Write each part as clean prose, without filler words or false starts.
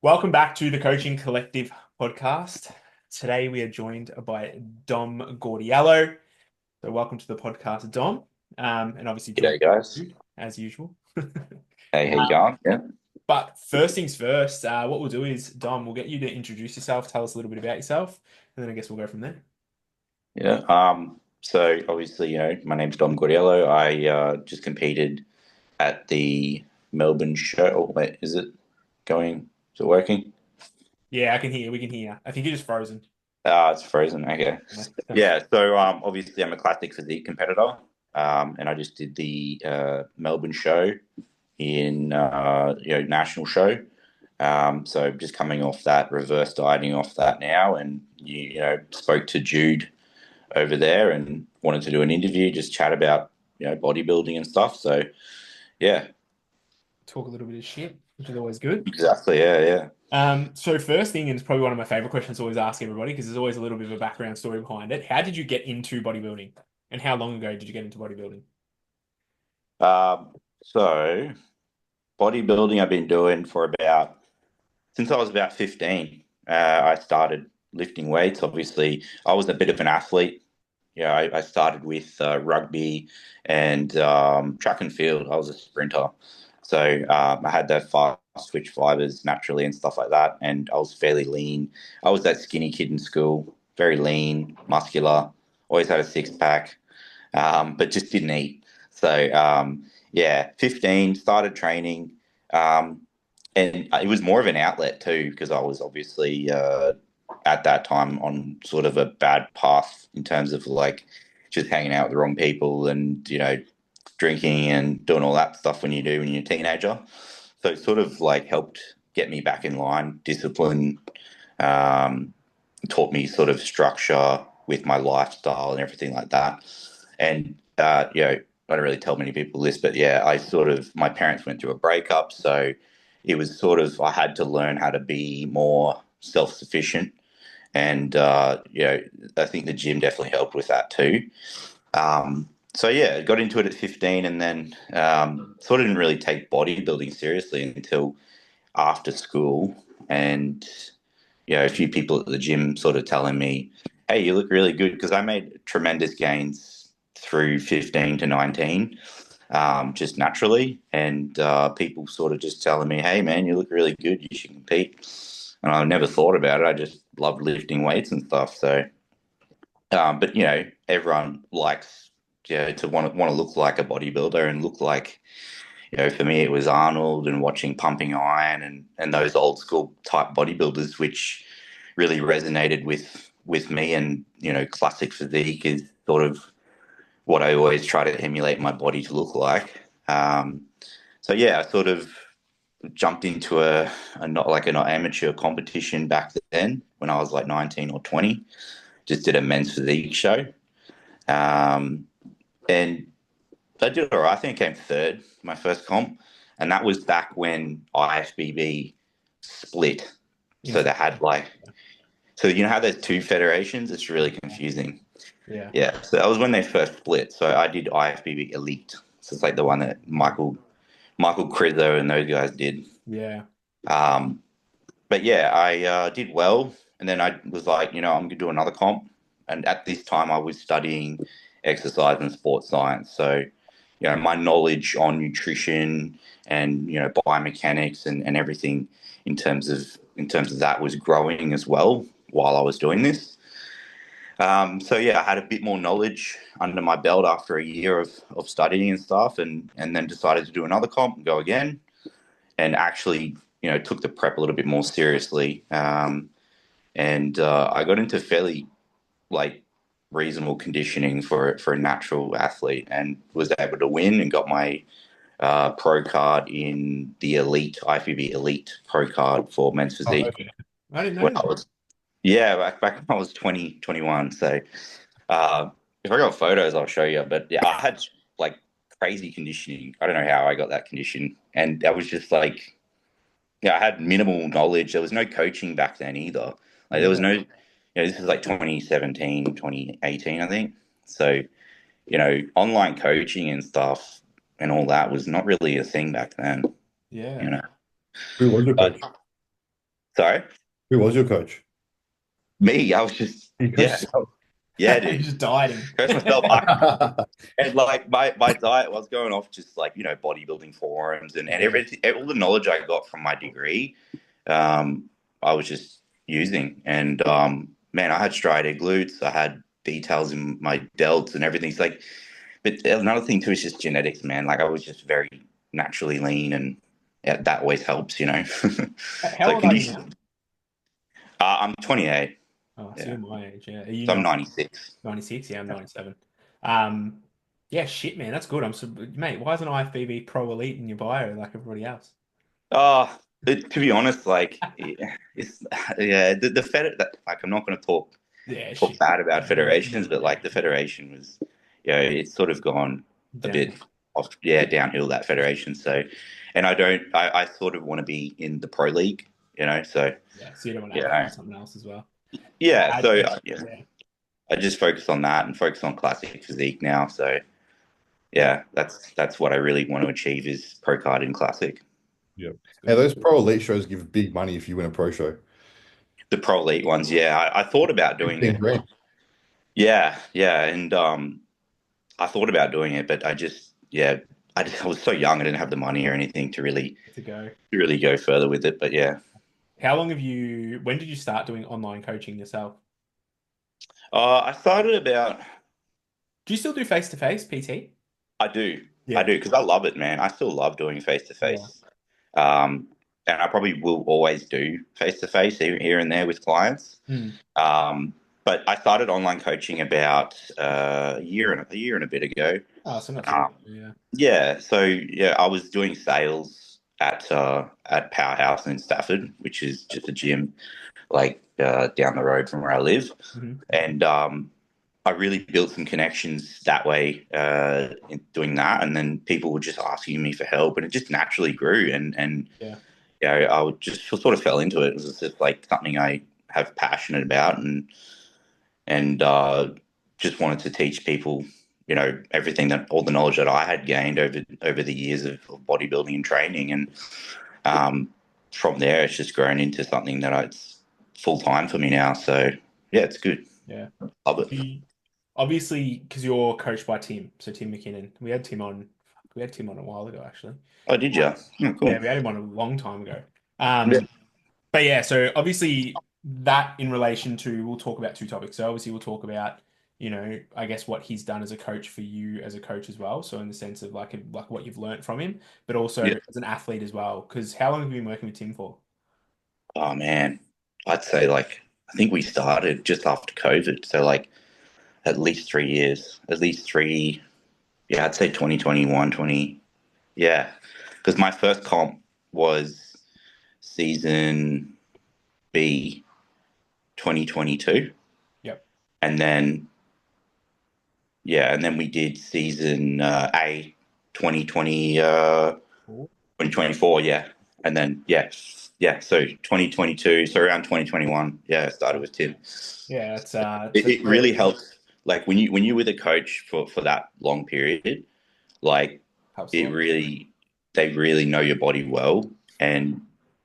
Welcome back to the Coaching Collective podcast. Today we are joined by Dom Gaudiello. So welcome to the podcast, Dom. And obviously G'day, joined guys. as usual. Hey, how you going? Yeah. But first things first, what we'll do is, Dom, we'll get you to introduce yourself, tell us a little bit about yourself, and then I guess we'll go from there. Yeah. So obviously, my name's Dom Gaudiello. I just competed at the Melbourne show. Oh, wait, is it going? Is it working? Yeah, I can hear you. We can hear you. I think you're just frozen. It's frozen. Okay. Yeah. Yeah. So obviously, I'm a classic physique competitor. And I just did the Melbourne show in national show. So just coming off that, reverse dieting off that now, and spoke to Jude over there and wanted to do an interview, just chat about bodybuilding and stuff. So yeah, Talk a little bit of shit, which is always good. exactly. Yeah, yeah. So first thing, and it's probably one of my favorite questions to always ask everybody because there's always a little bit of a background story behind it. How did you get into bodybuilding? And how long ago did you get into bodybuilding? So bodybuilding I've been doing for about since I was about 15. I started lifting weights. Obviously, I was a bit of an athlete. Yeah, I started with rugby and track and field. I was a sprinter. So I had that fast twitch fibers naturally and stuff like that. And I was fairly lean. I was that skinny kid in school, very lean, muscular, always had a six pack, but just didn't eat. So yeah, 15, started training. Um, and it was more of an outlet too, because I was obviously at that time on sort of a bad path in terms of like just hanging out with the wrong people and drinking and doing all that stuff when you do when you're a teenager. So it sort of like helped get me back in line, discipline, um, taught me sort of structure with my lifestyle and everything like that. And I don't really tell many people this, but yeah, my parents went through a breakup, so it was sort of I had to learn how to be more self-sufficient, and I think the gym definitely helped with that too. So yeah, got into it at 15, and then sort of didn't really take bodybuilding seriously until after school, and a few people at the gym sort of telling me, "Hey, you look really good," because I made tremendous gains through 15 to 19, just naturally, and people sort of just telling me, "Hey, man, you look really good. You should compete." And I never thought about it. I just loved lifting weights and stuff. So, but everyone likes to want to look like a bodybuilder and look like for me, it was Arnold and watching Pumping Iron and those old school type bodybuilders, which really resonated with me. And classic physique is sort of what I always try to emulate my body to look like. So yeah, I sort of jumped into a not like an amateur competition back then when I was like 19 or 20. Just did a men's physique show, um, and I did all right. I think I came third my first comp, and that was back when IFBB split. So Into they had like, so you know how there's two federations? It's really confusing. yeah. Yeah. So that was when they first split. So I did IFBB Elite. So it's like the one that Michael Crizo and those guys did. Yeah. Um, but yeah, I did well, and then I was like, I'm gonna do another comp. And at this time, I was studying exercise and sports science. So my knowledge on nutrition and biomechanics and everything in terms of that was growing as well while I was doing this. So yeah, I had a bit more knowledge under my belt after a year of studying and stuff, and then decided to do another comp and go again, and actually took the prep a little bit more seriously. And I got into fairly like reasonable conditioning for a natural athlete, and was able to win and got my pro card in the elite IFBB elite pro card for men's Oh, physique okay. I didn't when know I that. was back when I was 20 21. So if I got photos I'll show you, but yeah, I had like crazy conditioning. I don't know how I got that condition, and that was just like I had minimal knowledge. There was no coaching back then either. Like there was Yeah. no this is like 2017, 2018, I think. So online coaching and stuff and all that was not really a thing back then, Yeah. you know. Who was your But coach? Sorry, Who was your coach? me. I was just You coached yeah, yourself. yeah, dude. Just dieting. Coach myself. And like my diet was going off just like bodybuilding forums and everything, all the knowledge I got from my degree, I was just using. And man, I had striated glutes, I had details in my delts and everything. It's like, but another thing too is just genetics, man. Like I was just very naturally lean, and yeah, that always helps. How So old are you now? I'm 28. Oh, so Yeah, you're my age. Yeah. Are you so I'm not 96. 96? Yeah, I'm 97. Um, yeah, shit, man. That's good. Mate, why isn't IFBB Pro Elite in your bio like everybody else? Oh, to be honest, like it's yeah, the fed like I'm not going to Yeah, talk shit. bad about federations, but like the federation was, it's sort of gone a Down. bit off, downhill, that federation. So, and I sort of want to be in the pro league. So Yeah, so you don't want to yeah, advertise something else as well. yeah. Uh, So yeah. I just focus on that and focus on classic physique now. So yeah, that's what I really want to achieve is pro card in classic. Yep. Hey, those pro elite shows give big money if you win a pro show. The pro elite ones, yeah. I thought about doing 15 it. grand. Yeah, yeah, and I thought about doing it, but I was so young, I didn't have the money or anything to really To go. go further with it. But yeah, When did you start doing online coaching yourself? I started about. Do you still do face-to-face PT? I do, Yeah. because I love it, man. I still love doing face to Yeah. face, and I probably will always do face to face here and there with clients. Mm. But I started online coaching about a year and a bit ago. Oh, so not too Um, yeah. Yeah, so yeah, I was doing sales at Powerhouse in Stafford, which is just a gym like down the road from where I live, Hmm. and I really built some connections that way in doing that, and then people were just asking me for help, and it just naturally grew, and Yeah. I would just sort of fell into it. It was just like something I have passionate about, and just wanted to teach people, everything that all the knowledge that I had gained over the years of bodybuilding and training, and um, from there it's just grown into something that it's full time for me now. So yeah, it's good. Yeah. Love it. Obviously, because you're coached by Tim, so Tim McKinnon. We had Tim on. We had Tim on a while ago, actually. Oh, did you? Oh, Yeah, cool. we had him on a long time ago. Yeah. But yeah, so obviously that in relation to, we'll talk about two topics. So obviously we'll talk about, I guess what he's done as a coach for you as a coach as well. So in the sense of like what you've learned from him, but also Yeah. as an athlete as well. Because how long have you been working with Tim for? Oh man, I'd say like I think we started just after COVID, so like at least 3 years, at least three. Yeah, I'd say 2021, 20. Yeah, because my first comp was season B 2022, Yep. and then we did season A 2020 Cool. 2024, yeah, and then so 2022, so around 2021, I started with Tim. Yeah, that's It really helps, like when you're with a coach for that long period, like helps a it lot. really they really know your body well, and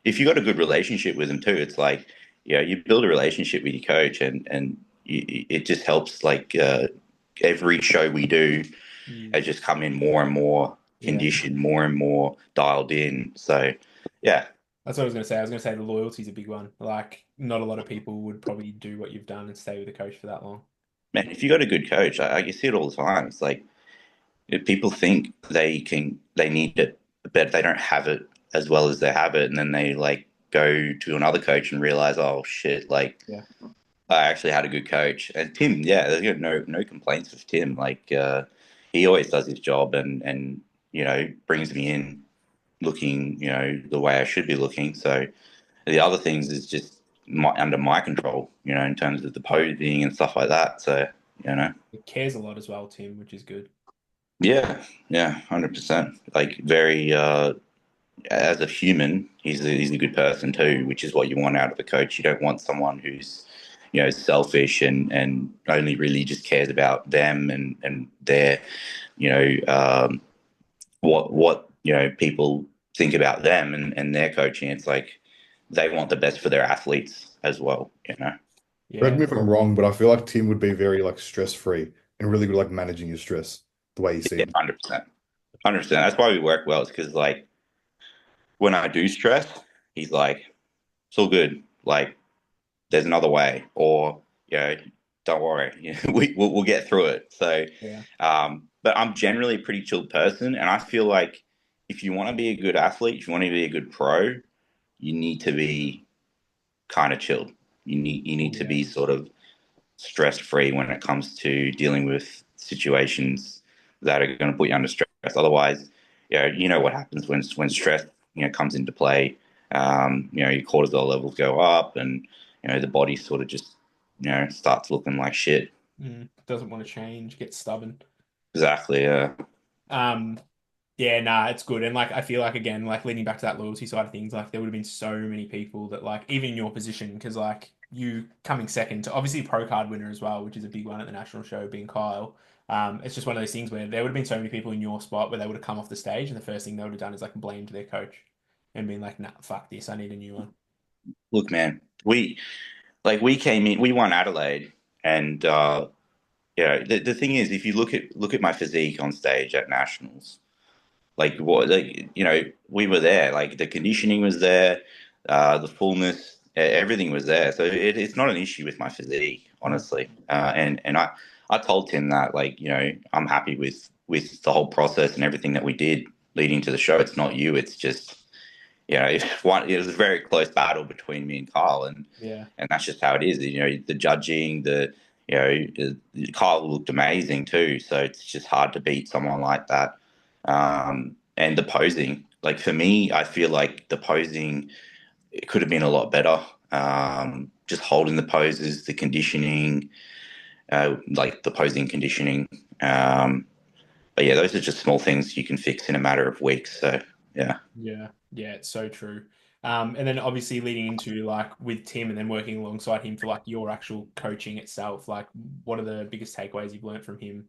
if you got a good relationship with them too, it's like you build a relationship with your coach, and it just helps. Like every show we do, Mm. has just come in more and more Yeah. conditioned, more and more dialed in. So yeah, That's what I was going to say. I was going to say the loyalty is a big one. Like, not a lot of people would probably do what you've done and stay with a coach for that long. man, if you got a good coach, I see it all the time. It's like if people think they need it, but they don't have it as well as they have it, and then they like go to another coach and realize, oh shit, like Yeah. I actually had a good coach. And Tim, yeah, there's no complaints with Tim. Like he always does his job, and brings me in looking the way I should be looking. So the other things is just under my control, in terms of the posing and stuff like that. So you know. It cares a lot as well, Tim, which is good. Yeah, yeah, 100%. Like very as a human, he's a good person too, which is what you want out of a coach. You don't want someone who's selfish and only really just cares about them and their you know what people think about them and their coaching. It's like they want the best for their athletes as well, you know. Correct Yeah. me if I'm wrong, but I feel like Tim would be very like stress free and really good like managing his stress the way he Yeah, seems. 100%. 100%. That's why we work well. It's because like when I do stress, he's like, it's all good. Like there's another way, or you know, don't worry, we'll get through it. So, Yeah. but I'm generally a pretty chilled person, and I feel like if you want to be a good athlete, if you want to be a good pro, you need to be kind of chilled. You need to Yeah. be sort of stress free when it comes to dealing with situations that are going to put you under stress. Otherwise, you know what happens when stress comes into play. Your cortisol levels go up, and the body sort of just starts looking like shit. Doesn't want to change, gets stubborn. Exactly. Um, yeah, nah, it's good. And like I feel like again, like leading back to that loyalty side of things, like there would have been so many people that like even in your position, because like you coming second to obviously pro card winner as well, which is a big one at the national show, being Kyle. It's just one of those things where there would have been so many people in your spot where they would have come off the stage and the first thing they would have done is like blamed their coach and been like, nah, fuck this, I need a new one. Look, man, we came in, we won Adelaide, and the thing is, if you look at my physique on stage at nationals. Like what, like, we were there. Like the conditioning was there, the fullness, everything was there. So it's not an issue with my physique, Mm. honestly. And I told Tim that, like, I'm happy with the whole process and everything that we did leading to the show. It's not you. It's just it was a very close battle between me and Kyle, and Yeah. that's just how it is. The judging, Kyle looked amazing too. So it's just hard to beat someone like that. And the posing, like for me, I feel like the posing it could have been a lot better. Just holding the poses, the conditioning, like the posing conditioning. But yeah, those are just small things you can fix in a matter of weeks. So yeah. Yeah, yeah, it's so true. And then obviously leading into like with Tim and then working alongside him for like your actual coaching itself, like what are the biggest takeaways you've learned from him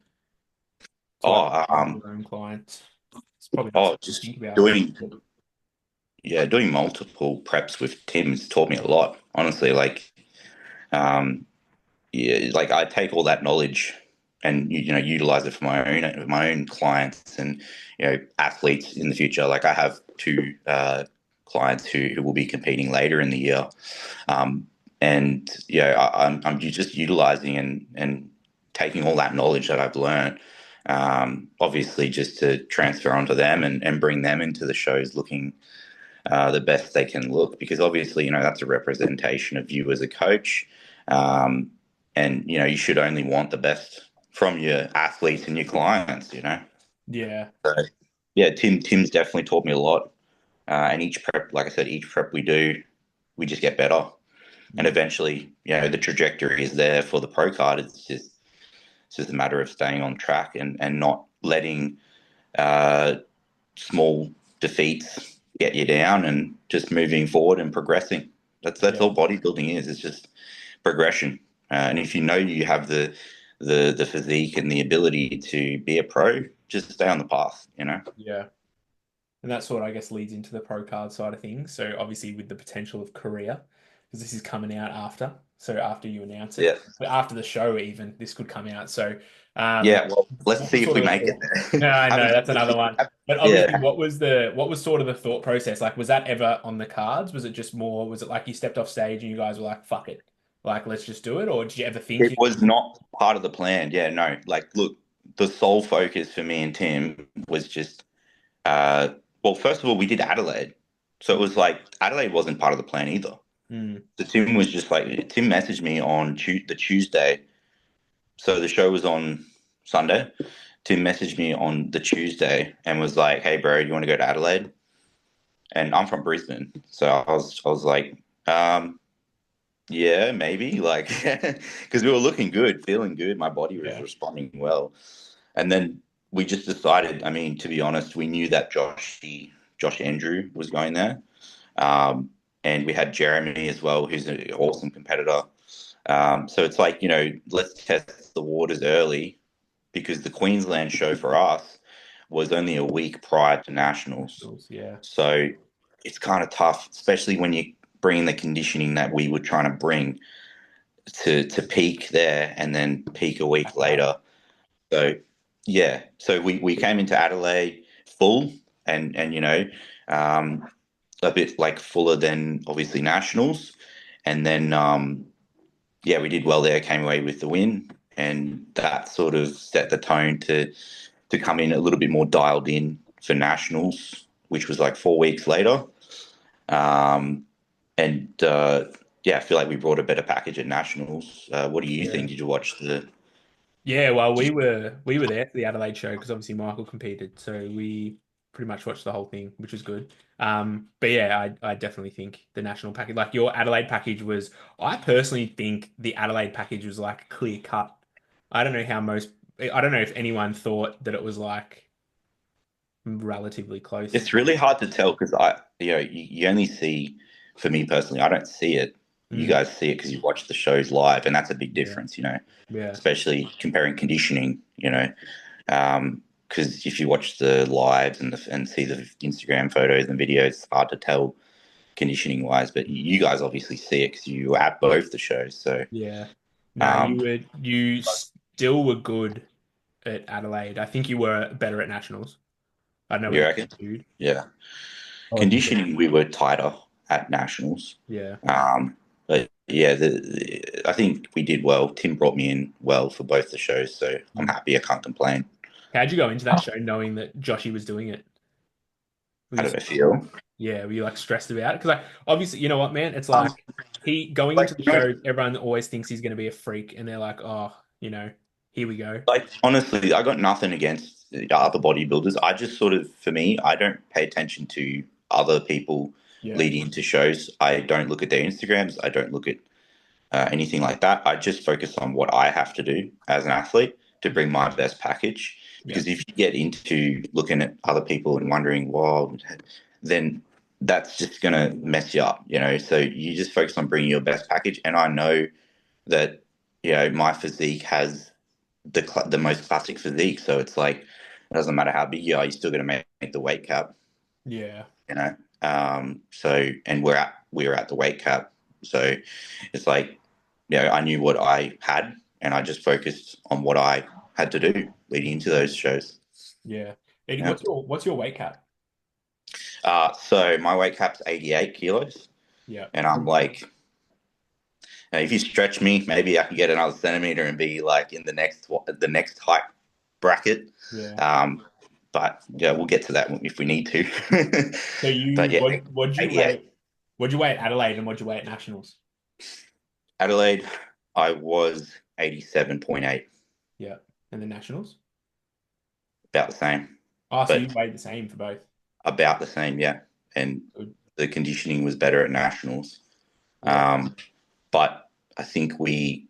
to like Oh, your own clients? It's probably not something to just think about. doing doing multiple preps with Tim has taught me a lot. Honestly, like like I take all that knowledge and utilize it for my own clients and athletes in the future. Like I have two clients who will be competing later in the year, and I'm just utilizing and taking all that knowledge that I've learned. Obviously, just to transfer onto them and bring them into the shows looking the best they can look, because obviously that's a representation of you as a coach, and you should only want the best from your athletes and your clients. Yeah, So yeah, Tim's definitely taught me a lot, and each prep, like I said, each prep we do, we just get better, and yeah, eventually the trajectory is there for the pro card. It's just a matter of staying on track and not letting uh, small defeats get you down, and just moving forward and progressing. That's yeah, all bodybuilding is. It's just progression. And if you know you have the physique and the ability to be a pro, just stay on the path. yeah. And that sort of, I guess, leads into the pro card side of things. So obviously with the potential of Korea, because this is coming out after. So after you announce it, Yeah. but after the show even, this could come out. So um, Yeah. Well, let's what was see if sort we of the make it thought? there. No, I know Haven't that's another one. But obviously, Yeah. what was sort of the thought process? Like, was that ever on the cards? Was it just more? Was it like you stepped off stage and you guys were like, "Fuck it, like let's just do it," or did you ever think It you? was not part of the plan. Yeah. No. Like, look, the sole focus for me and Tim was just Uh, well, first of all, we did Adelaide. So it was like Adelaide wasn't part of the plan either. Mm, So Tim messaged me on the Tuesday. So the show was on Sunday. Tim messaged me on the Tuesday and was like, "Hey, bro, do you want to go to Adelaide?" And I'm from Brisbane, so I was like, "Yeah, maybe." Like, because we were looking good, feeling good. My body was yeah, responding well. And then we just decided. I mean, to be honest, we knew that Josh Andrew was going there, um, and we had Jeremy as well, who's an awesome competitor. So it's like let's test the waters early, because the Queensland show for us was only a week prior to nationals. nationals, yeah, So it's kind of tough, especially when you bringing the conditioning that we were trying to bring to peak there and then peak a week later. So yeah, so we came into Adelaide full and a bit like fuller than obviously nationals, and then yeah, we did well there, came away with the win, and that sort of set the tone to come in a little bit more dialed in for nationals, which was like 4 weeks later. And yeah, I feel like we brought a better package at nationals. What do you think? Did you watch the? Yeah, well, we were there for the Adelaide show because obviously Michael competed, so we pretty much watched the whole thing, which was good. But yeah, I definitely think the national package, like your Adelaide package was, I personally think the Adelaide package was like clear cut. I don't know how most, I don't know if anyone thought that it was like relatively close. It's really hard to tell because you only see, for me personally, I don't see it. You Mm, guys see it because you watch the shows live, and that's a big yeah, difference, yeah, especially comparing conditioning, because if you watch the lives and see the Instagram photos and videos, it's hard to tell conditioning wise. But you guys obviously see it because you were at both the shows. So, yeah. No, um, you still were good at Adelaide. I think you were better at nationals. I don't know what you you reckon? think, dude. Yeah, Oh, conditioning we were tighter at nationals. Yeah. But yeah, I think we did well. Tim brought me in well for both the shows, so I'm Mm. happy. I can't complain. How'd you go into that show knowing that Joshy was doing it? Were How you, did I feel? yeah, were you like stressed about it? Because like obviously, you know what, man? It's Um, like he going like into the show, everyone always thinks he's going to be a freak, and they're like, oh, here we go. like honestly, I got nothing against the other bodybuilders. I just sort of, for me, I don't pay attention to other people Yeah. leading into shows. I don't look at their Instagrams. I don't look at anything like that. I just focus on what I have to do as an athlete to bring my best package. Yeah. Because if you get into looking at other people and wondering, well, then that's just going to mess you up, So you just focus on bringing your best package. And I know that, my physique has the most classic physique. So it's like, it doesn't matter how big you are, you're still going to make the weight cap, Yeah. you know? So, and we were at the weight cap. So it's like, I knew what I had and I just focused on what I had to do leading into those shows. Yeah. Eddie, Yeah. what's your weight cap? So my weight cap's 88 kilos. Yeah. And I'm like, if you stretch me, maybe I can get another centimeter and be like in the next height bracket. Yeah. But yeah, we'll get to that if we need to. So But yeah, what'd you 88. weigh? What'd you weigh at Adelaide and what'd you weigh at Nationals? Adelaide, I was 87.8, Yeah. And the Nationals? about the same. Oh, so you But weighed the same for both. about the same, yeah. And Good. the conditioning was better at nationals. Yeah. But I think we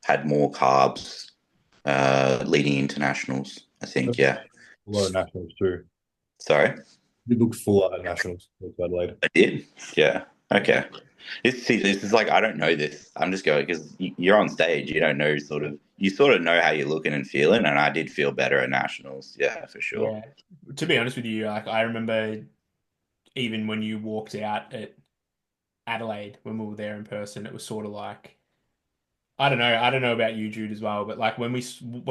had more carbs leading into nationals. I think, yeah. fuller at nationals too. Sorry, You look fuller at nationals with Adelaide. I did. Yeah. Yeah. Okay. This is like I don't know this. I'm just going because you're on stage. You don't know you sort of know how you're looking and feeling, and I did feel better at nationals. Yeah, for sure. Yeah. To be honest with you, like I remember even when you walked out at Adelaide when we were there in person, it was sort of like I don't know about you, Jude, as well, but like when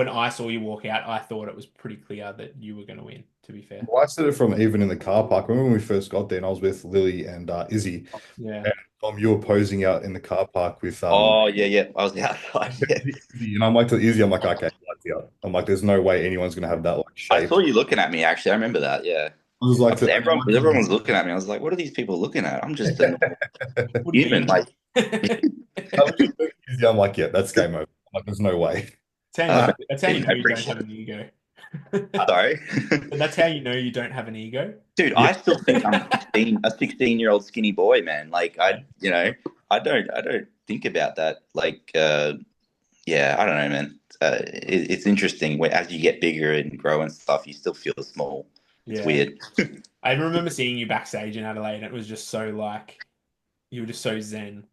I saw you walk out, I thought it was pretty clear that you were going to win. To be fair, Well, I said it from even in the car park. Remember when we first got there and I was with Lily and Izzy. yeah, And you were posing out in the car park with Oh yeah, yeah. I was outside. Yeah. Izzy. And I'm like to Izzy, I'm like, okay, lights out. I'm like, there's no way anyone's gonna have that like I shape. saw you looking at me. Actually, I remember that. Yeah. I was like, to, Everyone was looking at me. I was like, "What are these people looking at?" I'm just a normal what do you human. mean? Like, I was just looking at Izzy, I'm like, yeah, that's game over. I'm like, there's no way. That's how you know I you don't appreciate have an ego. it. Sorry. And that's how you know you don't have an ego. Dude, Yeah. I still think I'm a 16-year-old skinny boy, man. Like I don't think about that. Like, yeah, I don't know, man. It's interesting as you get bigger and grow and stuff, you still feel small. It's Yeah. weird. I remember seeing you backstage in Adelaide, and it was just so like you were just so zen.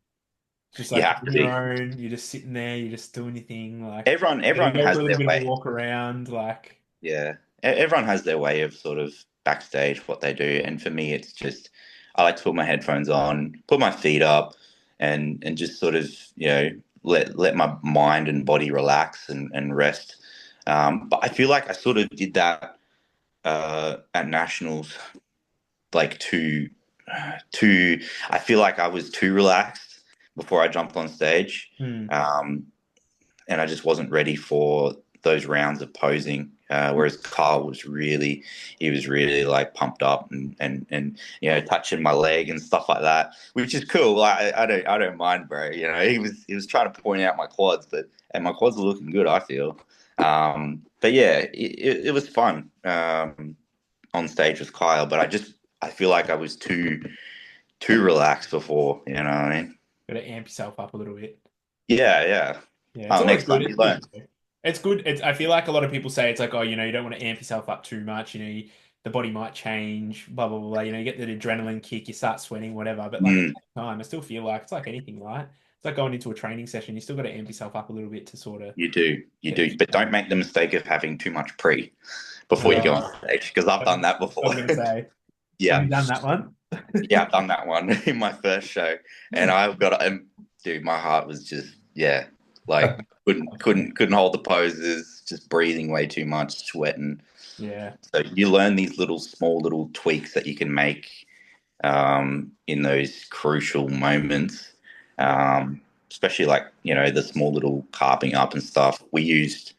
Just You like have to on your be. own, you're just sitting there, you're just doing your thing, like you Everyone go for has a little their bit of a way. walk around, like Yeah, everyone has their way of sort of backstage what they do, and for me, it's just I like to put my headphones on, put my feet up, and just sort of let my mind and body relax and rest. But I feel like I sort of did that at nationals, like too. I feel like I was too relaxed before I jumped on stage, Hmm. and I just wasn't ready for those rounds of posing. Whereas Kyle he was really like pumped up and touching my leg and stuff like that, which is cool. I don't mind, bro. He was trying to point out my quads, and my quads are looking good, I feel. But yeah, it was fun on stage with Kyle, but I feel like I was too relaxed before. You know what I mean? Got to amp yourself up a little bit. Yeah, yeah. Yeah, it's Oh, always next good. time you learn. It's good. I feel like a lot of people say it's like, oh, you don't want to amp yourself up too much. The body might change, blah, blah, blah. You get the adrenaline kick, you start sweating, whatever. But like at Mm, the same time, I still feel like it's like anything, right? It's like going into a training session. You still got to amp yourself up a little bit to sort of you get do, but don't make the mistake of having too much pre before you go uh, on stage because I've done that I was before. gonna say, have Yeah, you done that one? yeah, I've done that one in my first show, and I've got dude, my heart was just like couldn't hold the poses, just breathing way too much, sweating. Yeah. So you learn these small little tweaks that you can make in those crucial moments, especially like the small little carving up and stuff. We use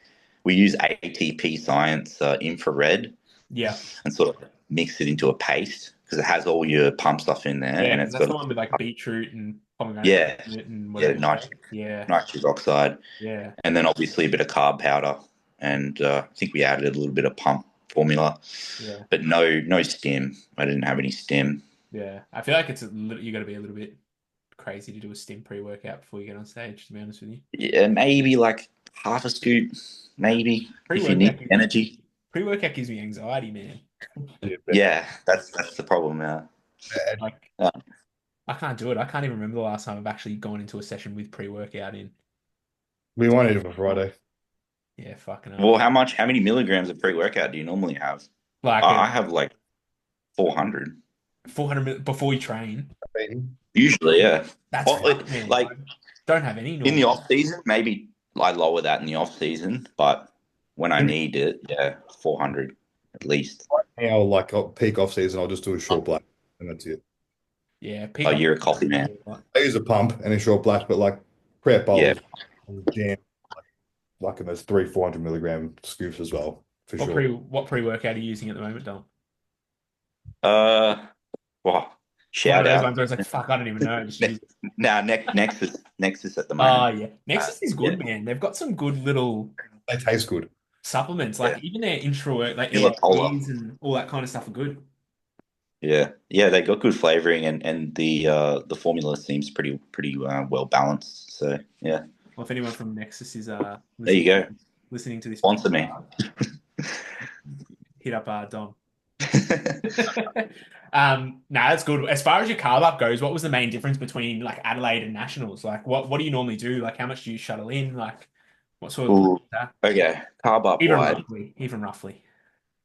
ATP Science infrared Yeah. and sort of mix it into a paste because it has all your pump stuff in there, Yeah, and because it's that's got the one with like beetroot and pomegranate yeah and yeah whatever. Yeah. nitrous oxide, Yeah. and then obviously a bit of carb powder, and I think we added a little bit of pump formula, Yeah. but no stim. I didn't have any stim. Yeah. I feel like you got to be a little bit crazy to do a stim pre-workout before you get on stage, to be honest with you. Yeah, maybe like half a scoop, maybe if you Pre-workout need gives me, energy. pre-workout gives me anxiety, man. Yeah, Yeah, that's the problem. Yeah. Like Uh, I can't do it. I can't even remember the last time I've actually gone into a session with pre-workout in. we won't eat it for Friday. Yeah, fucking well, hell. how many milligrams of pre-workout do you normally have? Like I have like 400 400 before you train. usually. Yeah. That's Well, fucked, man. like I don't have any in the normal. off season, maybe I lower that in the off season, but when I In need it, yeah, 400 at least. our like peak off season, I'll just do a short black, and that's it. Yeah, Oh, pick up. you're a coffee man. I use a pump and a short black, but like prep, Yeah. I'll jam like in those 300-400 milligram scoops as well, for sure. What pre-workout are you using at the moment, Dom? Uh, well, One of shout those out. ones where it's like, fuck, I don't even know. Just use it. Now, Nexus at the Oh moment. yeah. Nexus is Yeah, good, man. They've got some good little They taste good. supplements. yeah. Like even their intra work, like Miller Cola. ATPs and all that kind of stuff are good. Yeah, yeah, they got good flavoring, and the formula seems pretty well balanced. So yeah, Well, if anyone from Nexus is there you go. listening to this Sponsor me. podcast, hit up Dom. Nah, that's good. As far as your carb up goes, what was the main difference between like Adelaide and Nationals? Like what do you normally do? Like how much do you shuttle in? Like what sort of Ooh, okay, carb up even wide. roughly, even roughly.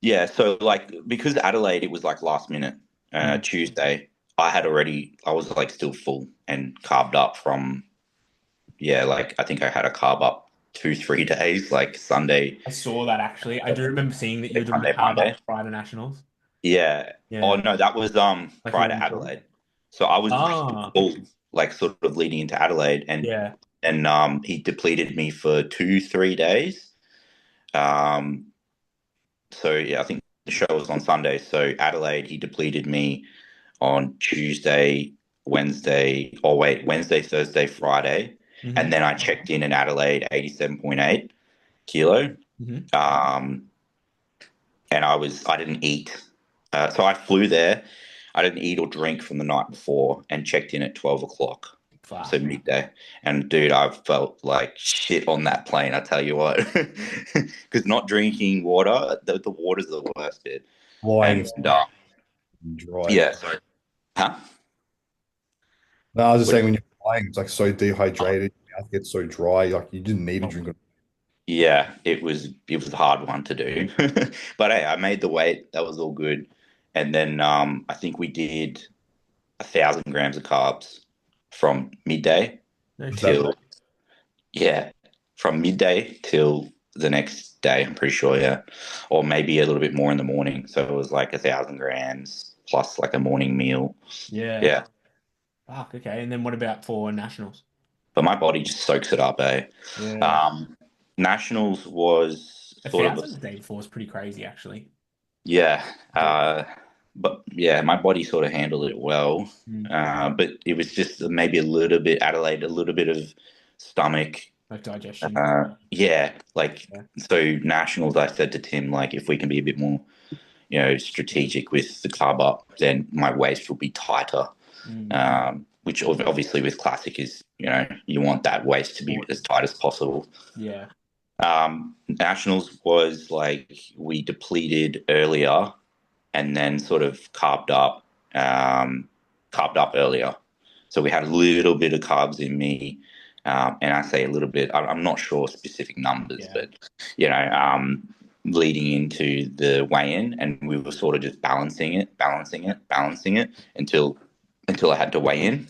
Yeah, so like because Adelaide, it was like last minute Mm. Tuesday. I was like still full and carved up from like I think I had a carb up 2 3 days, like Sunday, I saw that actually. I do remember seeing that you were doing the Sunday, carb Monday. up prior to Nationals. Yeah. Oh Yeah. no, that was Like your prior to one shot. Adelaide. So I was Ah, full, like sort of leading into Adelaide, yeah. and he depleted me for 2 3 days. Um, so yeah, I think the show was on Sunday. So Adelaide, he depleted me on Tuesday, Wednesday, Thursday, Friday, Hmm. and then I checked in Adelaide, 87.8 kilo. Hmm. Um, and I didn't eat. So I flew there. I didn't eat or drink from the night before and checked in at 12 o'clock. So Fuck. midday. And dude, I felt like shit on that plane, I tell you what. Because not drinking water, the water's the worst bit. Flying And is dry. yeah, so, huh? No, I was just What, saying when you're flying, it's like so dehydrated, your mouth gets so dry, like you didn't need to drink it. yeah, it was a hard one to do. But hey, I made the weight. That was all good. And then I think we did 1,000 grams of carbs from midday No shit. till, yeah, from midday till the next day, I'm pretty sure, yeah. Or maybe a little bit more in the morning. So it was like 1,000 grams plus like a morning meal. Yeah. Yeah. Fuck, okay. And then what about for nationals? But my body just soaks it up, eh? Yeah. Um, Nationals was A sort of, thousand a day before is pretty crazy, actually. yeah. But yeah, my body sort of handled it well. Mm. But it was just maybe a little bit, Adelaide, a little bit of stomach. Like digestion. Yeah, like, Yeah. so nationals, I said to Tim, like, if we can be a bit more, strategic with the carb up, then my waist will be tighter. Which obviously with classic is, you want that waist to be as tight as possible. Yeah. Nationals was like we depleted earlier and then sort of carved up earlier. So we had a little bit of carbs in me, and I say a little bit. I'm not sure specific numbers, Yeah. but leading into the weigh-in, and we were sort of just balancing it until I had to weigh in,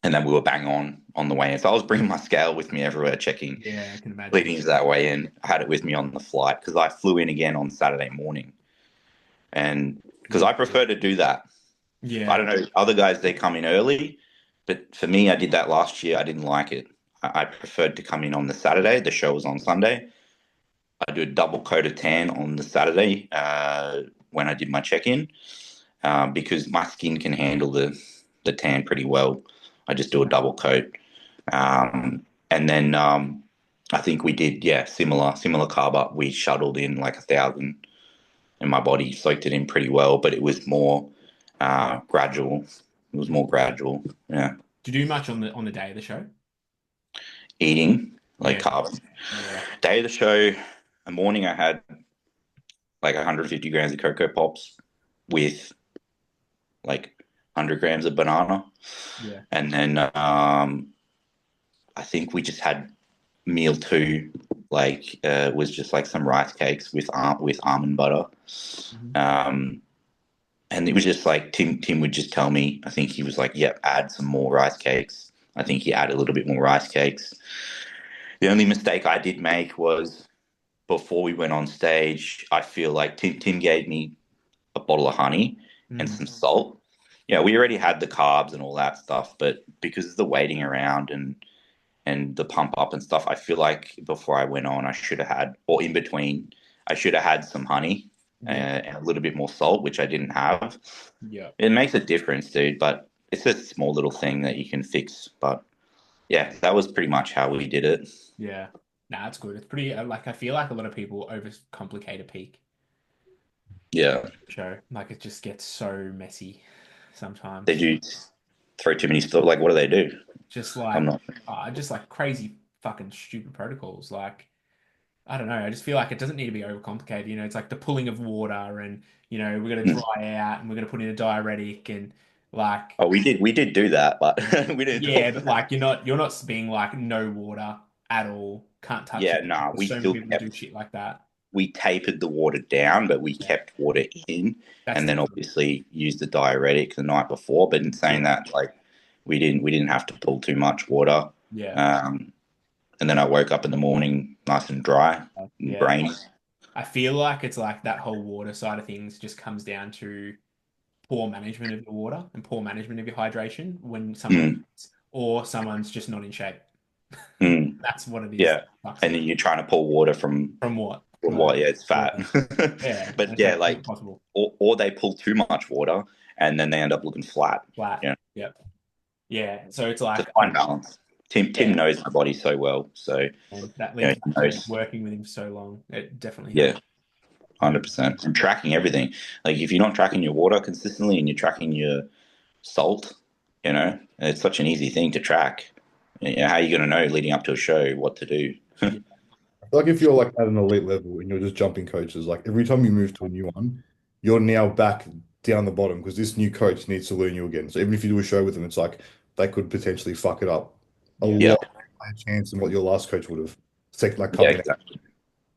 and then we were bang on the weigh-in. So I was bringing my scale with me everywhere, checking. Yeah, I can imagine. Leading into that weigh-in, I had it with me on the flight because I flew in again on Saturday morning. And because I prefer to do that. Yeah. I don't know, other guys, they come in early, but for me, I did that last year. I didn't like it. I preferred to come in on the Saturday. The show was on Sunday. I do a double coat of tan on the Saturday when I did my check-in because my skin can handle the tan pretty well. I just do a double coat. And then I think we did, similar carb up. We shuttled in like 1,000 and my body soaked it in pretty well, but it was more gradual. It was more gradual. Yeah. Do you do much on the day of the show? Eating like Yeah. carbs. Yeah. Day of the show, the morning I had like 150 grams of Cocoa Pops with like 100 grams of banana. Yeah. And then I think we just had meal two, was just like some rice cakes with almond butter. And it was just like Tim would just tell me, I think he was like, yep, add some more rice cakes. I think he added a little bit more rice cakes. The only mistake I did make was before we went on stage, I feel like Tim gave me a bottle of honey and some salt. Yeah, we already had the carbs and all that stuff, but because of the waiting around and the pump up and stuff, I feel like before I went on, I should have had, or in between, I should have had some honey and a little bit more salt, which I didn't have. Yeah. It makes a difference, dude, but it's a small little thing that you can fix. But yeah, that was pretty much how we did it. Yeah. Nah, it's good. It's pretty, I feel like a lot of people overcomplicate a peak Yeah. show. Like it just gets so messy sometimes. They do throw too many stuff. Like, what do they do? Just I'm like, not. just like crazy fucking stupid protocols. Like, I don't know. I just feel like it doesn't need to be overcomplicated. It's like the pulling of water and, we're going to dry out and we're going to put in a diuretic and like. Oh, we did do that, but we didn't. Yeah, but like you're not being like no water at all. Can't touch Yeah, it. no, There's we so many still people kept. do shit like that. We tapered the water down, but we kept water in, That's and then the obviously used the diuretic the night before. But in saying that, like we didn't have to pull too much water. Yeah. And then I woke up in the morning nice and dry and Yeah. brainy. I feel like it's like that whole water side of things just comes down to poor management of your water and poor management of your hydration when someone's just not in shape. That's what it is. Yeah, and then you're trying to pull water from what? what? Yeah, it's fat. Yeah, but yeah, like possible. Or they pull too much water and then they end up looking flat. Flat. Yeah. Yep. Yeah. So it's like it's a fine balance. Tim knows my body so well, so and that leads to working with him so long. It definitely helps. 100%. And tracking everything. Like if you're not tracking your water consistently and you're tracking your salt, it's such an easy thing to track. How are you going to know leading up to a show what to do? Like if you're like at an elite level and you're just jumping coaches, like every time you move to a new one, you're now back down the bottom because this new coach needs to learn you again. So even if you do a show with them, it's like they could potentially fuck it up a lot higher chance than what your last coach would have. Exactly.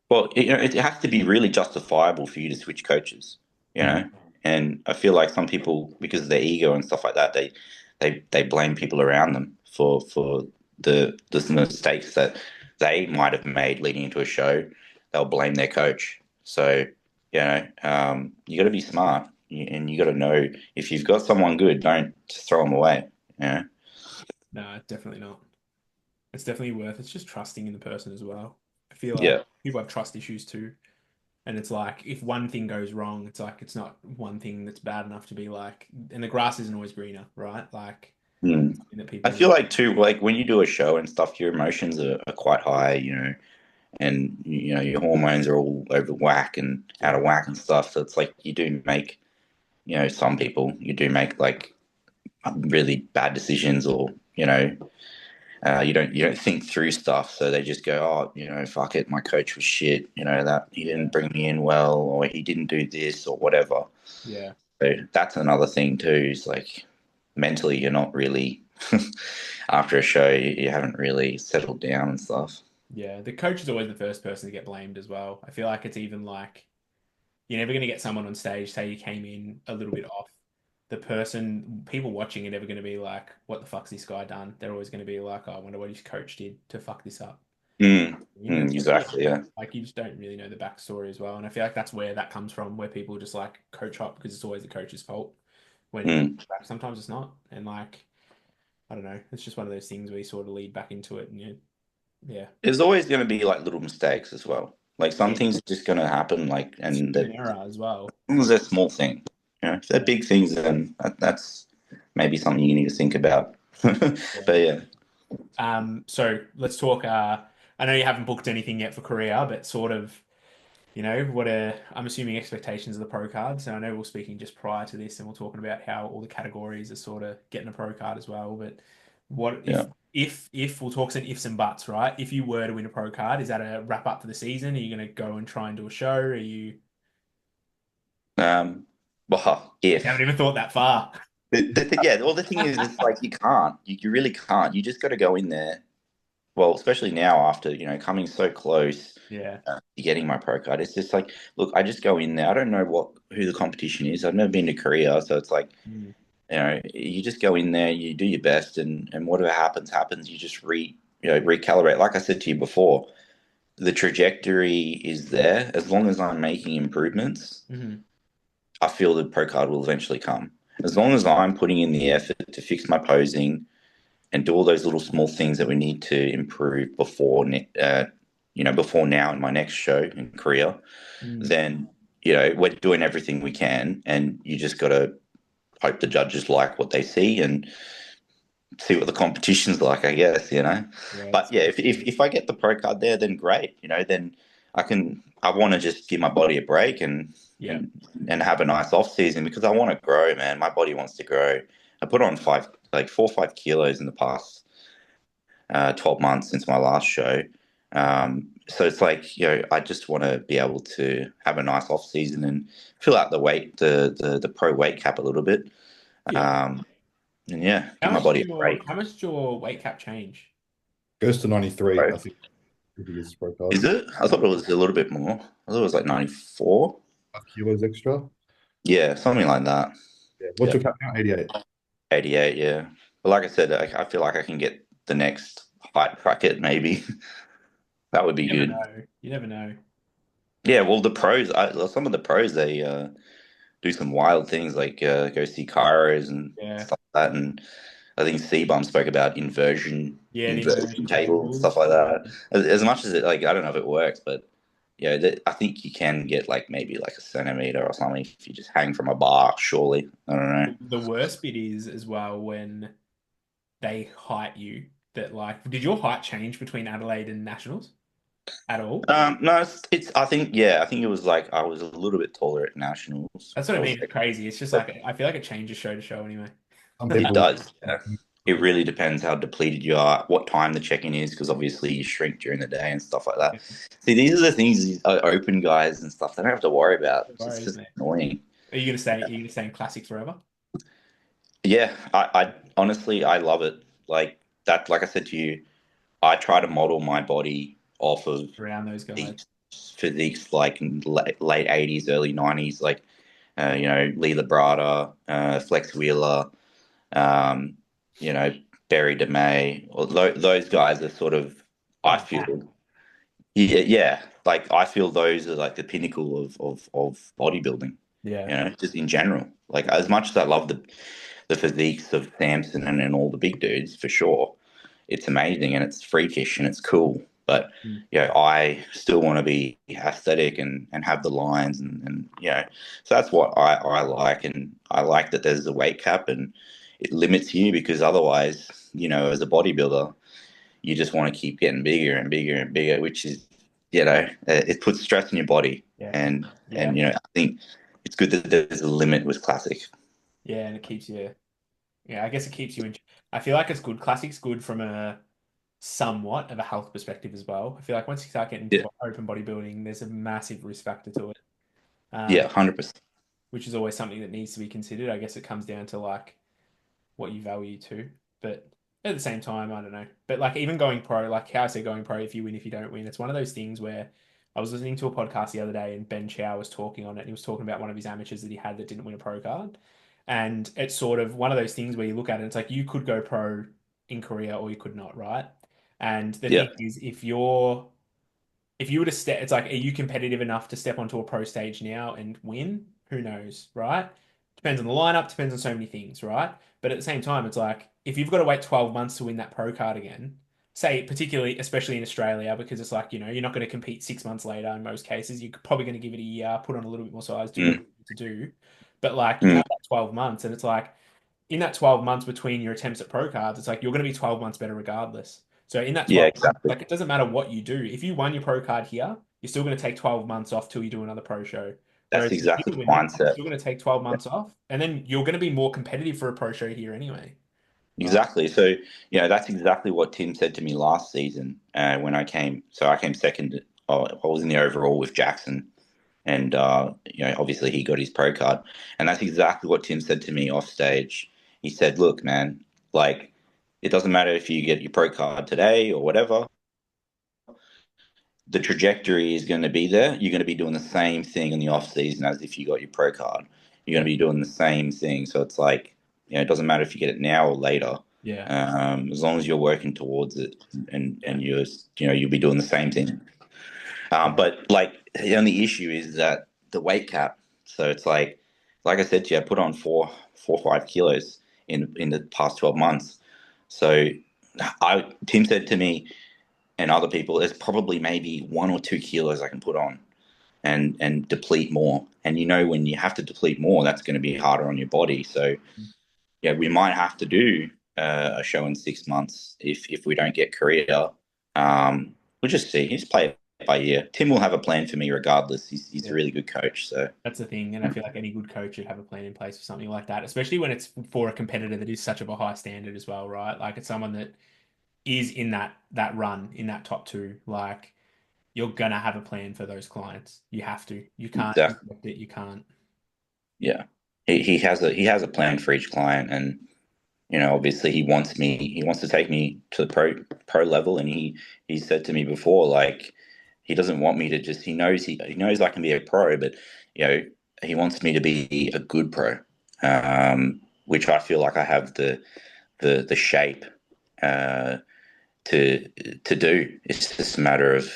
Well, it has to be really justifiable for you to switch coaches. And I feel like some people, because of their ego and stuff like that, they blame people around them for the mistakes that they might have made leading into a show. They'll blame their coach. So, you got to be smart, and you got to know if you've got someone good, don't just throw them away. Yeah. No, definitely not. It's definitely worth. It's just trusting in the person as well. I feel like Yeah. people have trust issues too. And it's like if one thing goes wrong, it's like it's not one thing that's bad enough to be like, and the grass isn't always greener, right? Like Mm. something that I people feel like too, like when you do a show and stuff, your emotions are quite high, and your hormones are all over whack and out yeah, of whack and stuff. So it's like you do make, some people you do make like really bad decisions, or you don't think through stuff. So they just go, oh, fuck it, my coach was shit. That he yeah, didn't bring me in well, or he didn't do this or whatever. yeah, So that's another thing too. Is like mentally, you're not really after a show, you haven't really settled down and stuff. yeah. The coach is always the first person to get blamed as well. I feel like it's even like you're never going to get someone on stage say you came in a little bit off. The person, people watching are never going to be like, "What the fuck's this guy done?" They're always going to be like, "Oh, I wonder what his coach did to fuck this up." It's never really Exactly. Yeah. like you just don't really know the backstory as well. And I feel like that's where that comes from, where people just like coach up because it's always the coach's fault. When it comes Mm. back, sometimes it's not. And like, I don't know, it's just one of those things where you sort of lead back into it and yeah. There's always going to be like little mistakes as well. Like some Yeah. things are just going to happen. Like, It's and human that error as well. as long as they're small thing, if they're Yeah. big things, then that's maybe something you need to think about. Yeah. But yeah, So let's talk. I know you haven't booked anything yet for Korea, but sort of, what are I'm assuming expectations of the pro cards. And I know we are speaking just prior to this, and we're talking about how all the categories are sort of getting a pro card as well. But what yeah. if we'll talk some ifs and buts, right? If you were to win a pro card, is that a wrap up for the season? Are you going to go and try and do a show? Are you? Well, You haven't if even thought that far. yeah, well, the thing is, it's like you can't, you really can't. You just got to go in there. Well, especially now after coming so close Yeah. to getting my pro card, it's just like, look, I just go in there. I don't know who the competition is. I've never been to Korea, so it's like Mm. you just go in there, you do your best, and whatever happens. You just recalibrate. Like I said to you before, the trajectory is there. As long as I'm making improvements, Hmm. I feel the pro card will eventually come. As long as I'm putting in the effort to fix my posing and do all those little small things that we need to improve before now in my next show in Korea, Mm. then we're doing everything we can, and you just got to hope the judges like what they see and see what the competition's like, I guess. Yeah. But yeah, if I get the pro card there, then great. Then I want to just give my body a break Yeah. and and have a nice off season because I want to grow, man. My body wants to grow. I put on 4 or 5 kilos in the past 12 months since my last show. So it's like, I just want to be able to have a nice off season and fill out the pro weight cap a little bit. Yeah. Um, and yeah, give my body a break. How much did your weight cap change? Goes to 93, Right? I think, if he gets his pro card. Is it? I thought it was a little bit more. I thought it was like 94. 5 kilos extra. Yeah, something like that. Yeah. What's Yeah, your cap now? 88. 88. Yeah. But like I said, I feel like I can get the next height bracket maybe. That would be You never good. know. You never know. Yeah, well, some of the pros, they do some wild things like go see chiros and Yeah. stuff like that. And I think C-Bum spoke about Yeah, the inversion inversion table and tables. stuff like that. As much as like I don't know if it works, but yeah, I think you can get like maybe like a centimeter or something if you just hang from a bar. Surely, I don't know. The worst bit is as well when they height you. That like, did your height change between Adelaide and Nationals at all? No, it's. I think yeah, I think it was like I was a little bit taller at nationals. That's what I I was mean. It's crazy. It's just like I feel like it changes show to show anyway. Some It people, does. Yeah. It really depends how depleted you are, what time the check-in is, because obviously you shrink during the day and stuff like that. See, these are the things these open guys and stuff they don't have to worry about. No It's worries, just mate. annoying. Are you gonna stay? Are you gonna stay in classic forever? Yeah, I honestly I love it. Like that, like I said to you, I try to model my body off of Around those guys. these physiques like in late 80s, early 90s. Like Lee Labrada, Flex Wheeler, um, you know, Barry DeMay, or those guys are sort of, I feel, yeah, like I feel those are like the pinnacle of bodybuilding, Yeah. just in general. Like as much as I love the physiques of Samson and all the big dudes for sure, it's amazing and it's freakish and it's cool. But I still want to be aesthetic and have the lines and so that's what I like, and I like that there's a weight cap and it limits you, because otherwise, as a bodybuilder, you just want to keep getting bigger and bigger and bigger, which is, it puts stress on your body. Yeah. And I think it's good that there's a limit with classic. Yeah, and it keeps you. Yeah, I guess it keeps you in. I feel like it's good. Classic's good from a somewhat of a health perspective as well. I feel like once you start getting Yeah, into open bodybuilding, there's a massive risk factor to it, yeah, 100%. which is always something that needs to be considered. I guess it comes down to like what you value too. But at the same time, I don't know. But like even going pro, like how I say going pro, if you win, if you don't win, it's one of those things where I was listening to a podcast the other day and Ben Chow was talking on it. And he was talking about one of his amateurs that he had that didn't win a pro card. And it's sort of one of those things where you look at it, it's like you could go pro in Korea or you could not, right? And the Yeah, thing is, if you were to step, it's like, are you competitive enough to step onto a pro stage now and win? Who knows, right? Depends on the lineup, depends on so many things, right? But at the same time, it's like if you've got to wait 12 months to win that pro card again, say particularly, especially in Australia, because it's like, you're not going to compete 6 months later in most cases. You're probably going to give it a year, put on a little bit more size, do what mm, you need to do. But like you mm, have that 12 months, and it's like in that 12 months between your attempts at pro cards, it's like you're going to be 12 months better regardless. So in that yeah, 12 months, exactly. like it doesn't matter what you do. If you won your pro card here, you're still going to take 12 months off till you do another pro show. That's Whereas if you exactly the win it, you're mindset. still going to take 12 Yeah, months off, and then you're going to be more competitive for a pro show here anyway. Right? exactly. So, that's exactly what Tim said to me last season when I came. So I came second. I was in the overall with Jackson, and obviously he got his pro card, and that's exactly what Tim said to me off stage. He said, "Look, man, like it doesn't matter if you get your pro card today or whatever. The trajectory is going to be there. You're going to be doing the same thing in the off season as if you got your pro card. You're going Yeah. to be doing the same thing. So it's like, it doesn't matter if you get it now or later. Yeah. As long as you're working towards it, and you'll be doing the same thing. But like the only issue is that the weight cap. So it's like I said to you, I put on 5 kilos in the past 12 months. So Tim said to me, and other people, there's probably maybe 1 or 2 kilos I can put on and deplete more. And when you have to deplete more, that's going to be harder on your body. So yeah, we might have to do a show in 6 months if we don't get Korea. We'll just see. He's play it by ear. Tim will have a plan for me regardless. He's a Yeah. really good coach. So That's the thing, and I feel like any good coach should have a plan in place for something like that, especially when it's for a competitor that is such of a high standard as well, right? Like it's someone that is in that run in that top two. Like you're gonna have a plan for those clients. You have to. You can't exactly, neglect it. You can't. yeah, he has a plan for each client, and obviously he wants to take me to the pro level, and he said to me before, like, he doesn't want me to just, he knows I can be a pro, but he wants me to be a good pro, which I feel like I have the shape uh, to do. It's just a matter of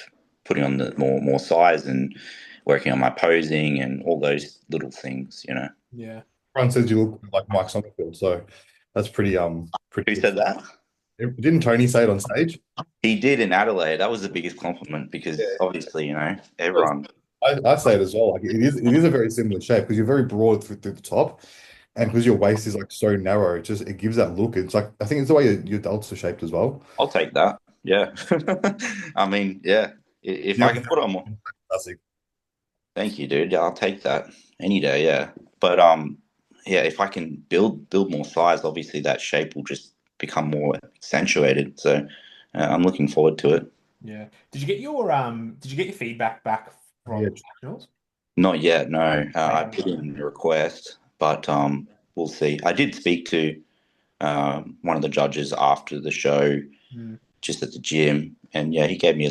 putting on the more size and working on my posing and all those little things. Yeah. Everyone says you look like Mike Summerfield, so that's pretty Who good. said that? Didn't Tony say it on stage? He did in Adelaide. That was the biggest compliment, because obviously, everyone. I say it as well. Like it is a very similar shape because you're very broad through the top, and because your waist is like so narrow, it gives that look. It's like I think it's the way your delts are shaped as well. I'll take that. Yeah. I mean, yeah. If Yeah, I can put on more, classic. thank you, dude. Yeah, I'll take that any day. Yeah. But yeah, if I can build more size, obviously that shape will just become more accentuated. So I'm looking forward to it. Yeah. Did you get your feedback back Yeah, from nationals? Not yet, no. They I haven't put done in a request, but we'll see. I did speak to one of the judges after the show, it. just at the gym, and yeah, he gave me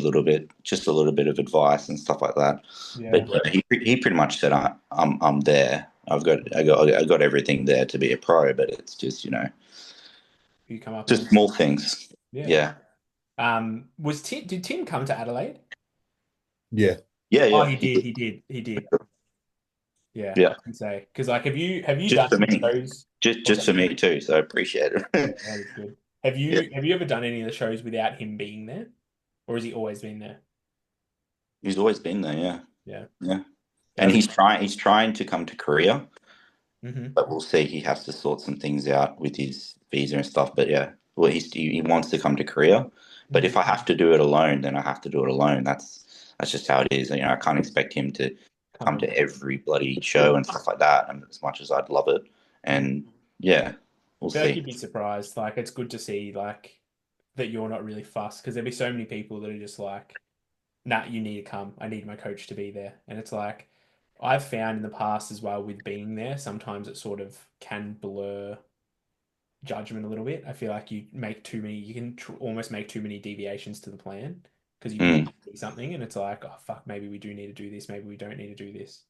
just a little bit of advice and stuff like that. Yeah. But yeah, he pretty much said I'm there. I got everything there to be a pro, but it's just You come up just against. small things. Yeah. Yeah, Did Tim come to Adelaide? Yeah. yeah, Oh, yeah. he did. He did. He did. Yeah, I Yeah, can say because like, have you just done for any me, shows? just What's for me too. So I appreciate Yeah, it. that is good. Have Yeah, you ever done any of the shows without him being there, or has he always been there? he's always been there. Yeah, Yeah, yeah. And that'd he's trying to come to Korea, be. but we'll see. He has to sort some things out with his visa and stuff. But yeah, well, he wants to come to Korea. But if I have to do it alone, then I have to do it alone. That's just how it is. I can't expect him to Come come in. to every bloody show and stuff like that. And as much as I'd love it, Mm. and yeah, we'll I feel like see. you'd be surprised. Like, it's good to see like that you're not really fussed because there'd be so many people that are just like, "Nah, you need to come. I need my coach to be there." And it's like I've found in the past as well with being there, sometimes it sort of can blur judgment a little bit. I feel like you can almost make too many deviations to the plan because you think Mm. you see something and it's like, oh fuck, maybe we do need to do this, maybe we don't need to do this.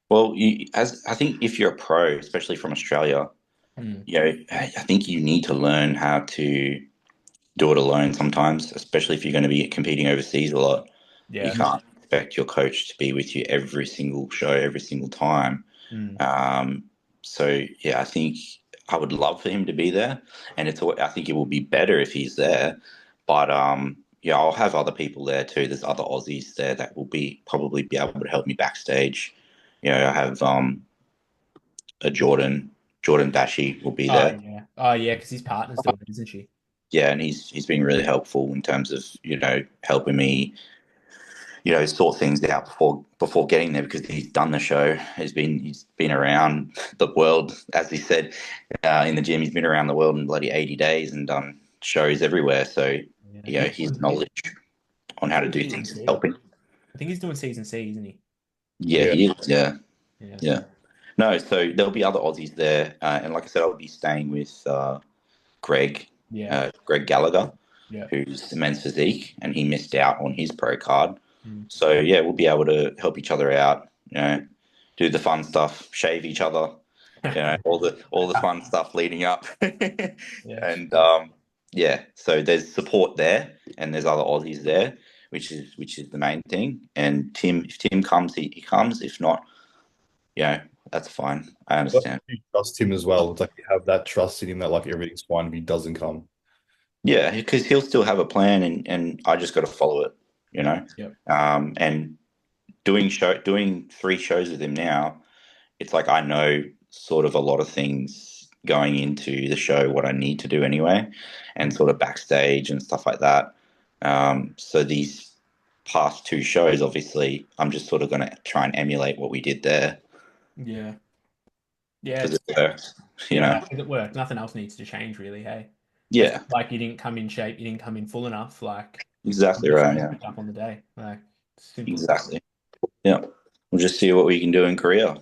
Well, as I think if you're a pro, especially from Australia, Mm. I think you need to learn how to do it alone sometimes, especially if you're going to be competing overseas a lot. You Yeah. can't expect your coach to be with you every single show, every single time. Mm. Um, so yeah, I think I would love for him to be there, and I think it will be better if he's there. But yeah, I'll have other people there too. There's other Aussies there that will probably be able to help me backstage. I have a Jordan Dashi will be Oh there. yeah. Oh yeah, because his partner's doing it, isn't she? Yeah, and he's been really helpful in terms of helping me sort things out before getting there because he's done the show. He's been around the world, as he said in the gym. He's been around the world in bloody 80 days and done shows everywhere. So Yeah. He's his doing, knowledge on how to doing do season things is C. helping. I think he's doing season C, isn't he? Yeah, Yeah. he is. Yeah, Yeah. yeah. No, so there'll be other Aussies there, and like I said, I'll be staying with Greg, Yeah. Greg Gallagher, Yeah. who's the men's physique, and he missed out on his pro card. Mm. So yeah, we'll be able to help each other out. Do the fun stuff, shave each other. All the fun stuff leading up, Yeah. and yeah. So there's support there, and there's other Aussies there, which is the main thing. And if Tim comes, he comes. If not, that's fine. I But understand. you trust him as well. It's like you have that trust in him that like everything's fine if he doesn't come. Yeah, because he'll still have a plan, and I just got to follow it. You know, Yep. and doing 3 shows with him now, it's like I know sort of a lot of things going into the show, what I need to do anyway, and sort of backstage and stuff like that. So these past 2 shows, obviously, I'm just sort of going to try and emulate what we did there Yeah. Yeah. because it worked, you Yeah, know? because it worked. Nothing else needs to change, really. Hey, it's Yeah, like you didn't come in shape, you didn't come in full enough. Like you exactly just right. got Yeah, picked up on the day. Like simple as that. exactly. Yeah. We'll just see what we can do in Korea,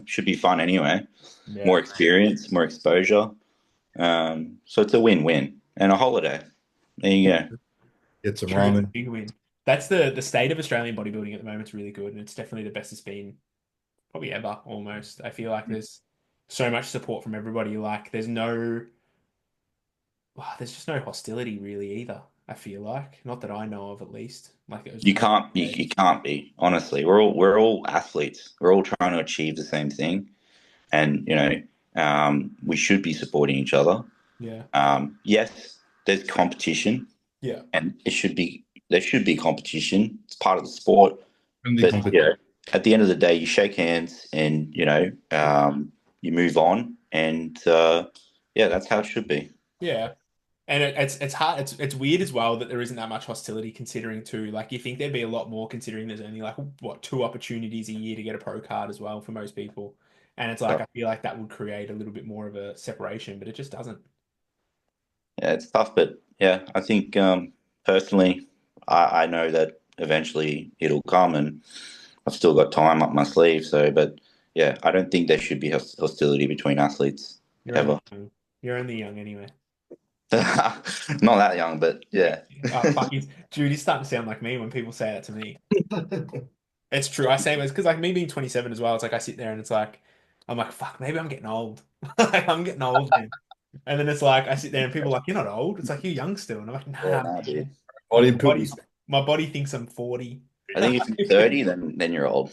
Should be fun anyway. Yeah, More experience, more exposure. So it's a win-win and a holiday. There you go. Get some true. It's a ramen. big win. That's the state of Australian bodybuilding at the moment is really good, and it's definitely the best it's been probably ever. Almost, I feel like there's so much support from everybody. Like there's just no hostility really either. I feel like not that I know of at least. Like it was You more can't you can't be, honestly. We're all athletes. We're all trying to achieve the same thing, and we should be supporting each other. yeah, Yes, there's competition, yeah, and there should be competition. It's part of the sport. Friendly But competition. at the end of the day, you shake hands and you move on, and yeah, that's how it should be. yeah. And it's hard. It's weird as well that there isn't that much hostility considering too. Like you think there'd be a lot more considering there's only like what 2 opportunities a year to get a pro card as well for most people. And it's like I feel like that would create a little bit more of a separation, but it just doesn't. Yeah, it's tough, but yeah, I think personally, I know that eventually it'll come, and I've still got time up my sleeve. So, but yeah, I don't think there should be hostility between athletes You're only ever. young. You're only young anyway. Not that young, but yeah. Oh fuck, Jude, he's starting to sound like me when people say that to me. It's true. I say it because like me being 27 as well. It's like I sit there and it's like I'm like, fuck, maybe I'm getting old. Like, I'm getting old, man. And then it's like I sit there and people are like, you're not old. It's like you're young still. And I'm like, Yeah, nah, no, dude. man. Body builders. My body thinks I'm 40. I think if you're 30, then you're old.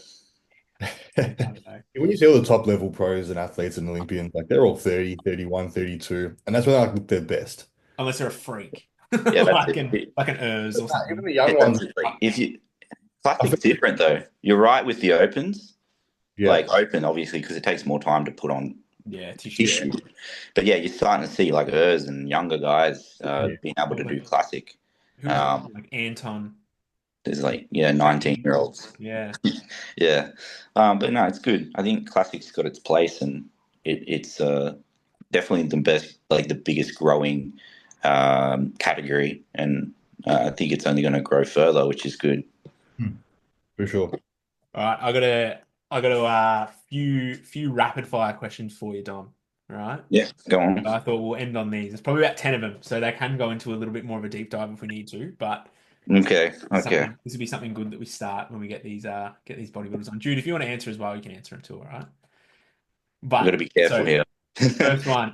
I don't know. When you see all the top level pros and athletes and Olympians, like they're all 30, 31, 32, and that's when they look their best. Unless they're a freak. Yeah, that's Like an it. like an Urs or Even something. the Yeah, young that's ones, it. Like, if you I classic's feel, different though. You're right with the opens. yeah, Like open, obviously, because it takes more time to put on Yeah, tissue. tissue. But yeah, you're starting to see like Urs and younger guys Yeah. being able to do classic. Who's Um, like Anton? there's like 19-year-olds. Yeah. Yeah, but no, it's good. I think classic's got its place, and it's definitely the best, like the biggest growing category, and I think it's only going to grow further, which is good. for sure. All right, I got a few rapid fire questions for you, Dom. All right. Yeah, go on. I thought we'll end on these. There's probably about 10 of them, so they can go into a little bit more of a deep dive if we need to. But Okay. this will be something good that we start when we get these bodybuilders on. Jude, if you want to answer as well, you can answer them too. All right. We've got to be careful So here.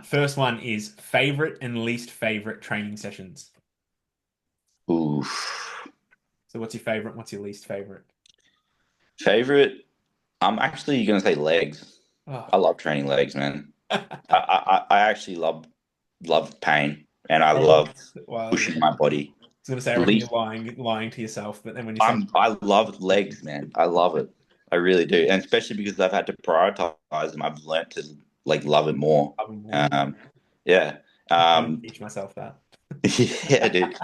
first one is favorite and least favorite training sessions. Oof. So what's your favorite? What's your least favorite? Favorite? I'm actually going to say legs. Oh. I love training legs, man. I actually love pain, and I love pushing my body. I was gonna say, I reckon you're lying to yourself, but then when you say I love legs, man. I love it. I really do, and especially because I've had to prioritize them. I've learned to like love it more. Yeah. teach myself that. Yeah, dude.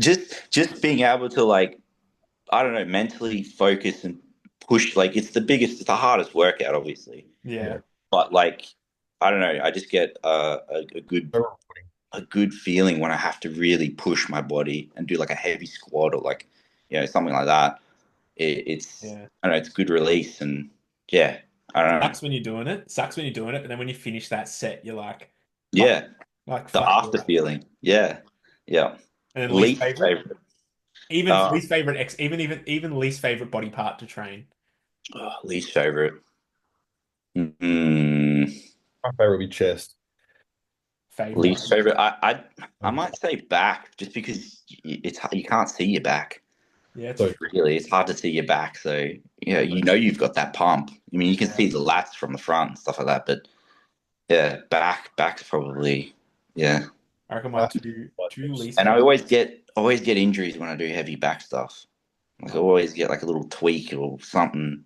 Just being able to like, I don't know, mentally focus and push. Like it's the hardest workout, obviously. Yeah. But like, I don't know. I just get a good feeling when I have to really push my body and do like a heavy squat or like, something like that. It's I don't know. It's good release, and yeah, I don't know. Sucks when you're doing it. But then when you finish that set, you're like, yeah, like the after feeling. Yeah. And then least favorite. Even least favorite even least favorite body part to train. Least favorite. My favorite would be chest. Least favorite. I might say back, just because you can't see your back. Yeah, it's hard to see your back. So you've got that pump. I mean, you can see the lats from the front and stuff like that, but yeah, back's probably I reckon my two least. And I always get injuries when I do heavy back stuff. Like I always get like a little tweak or something.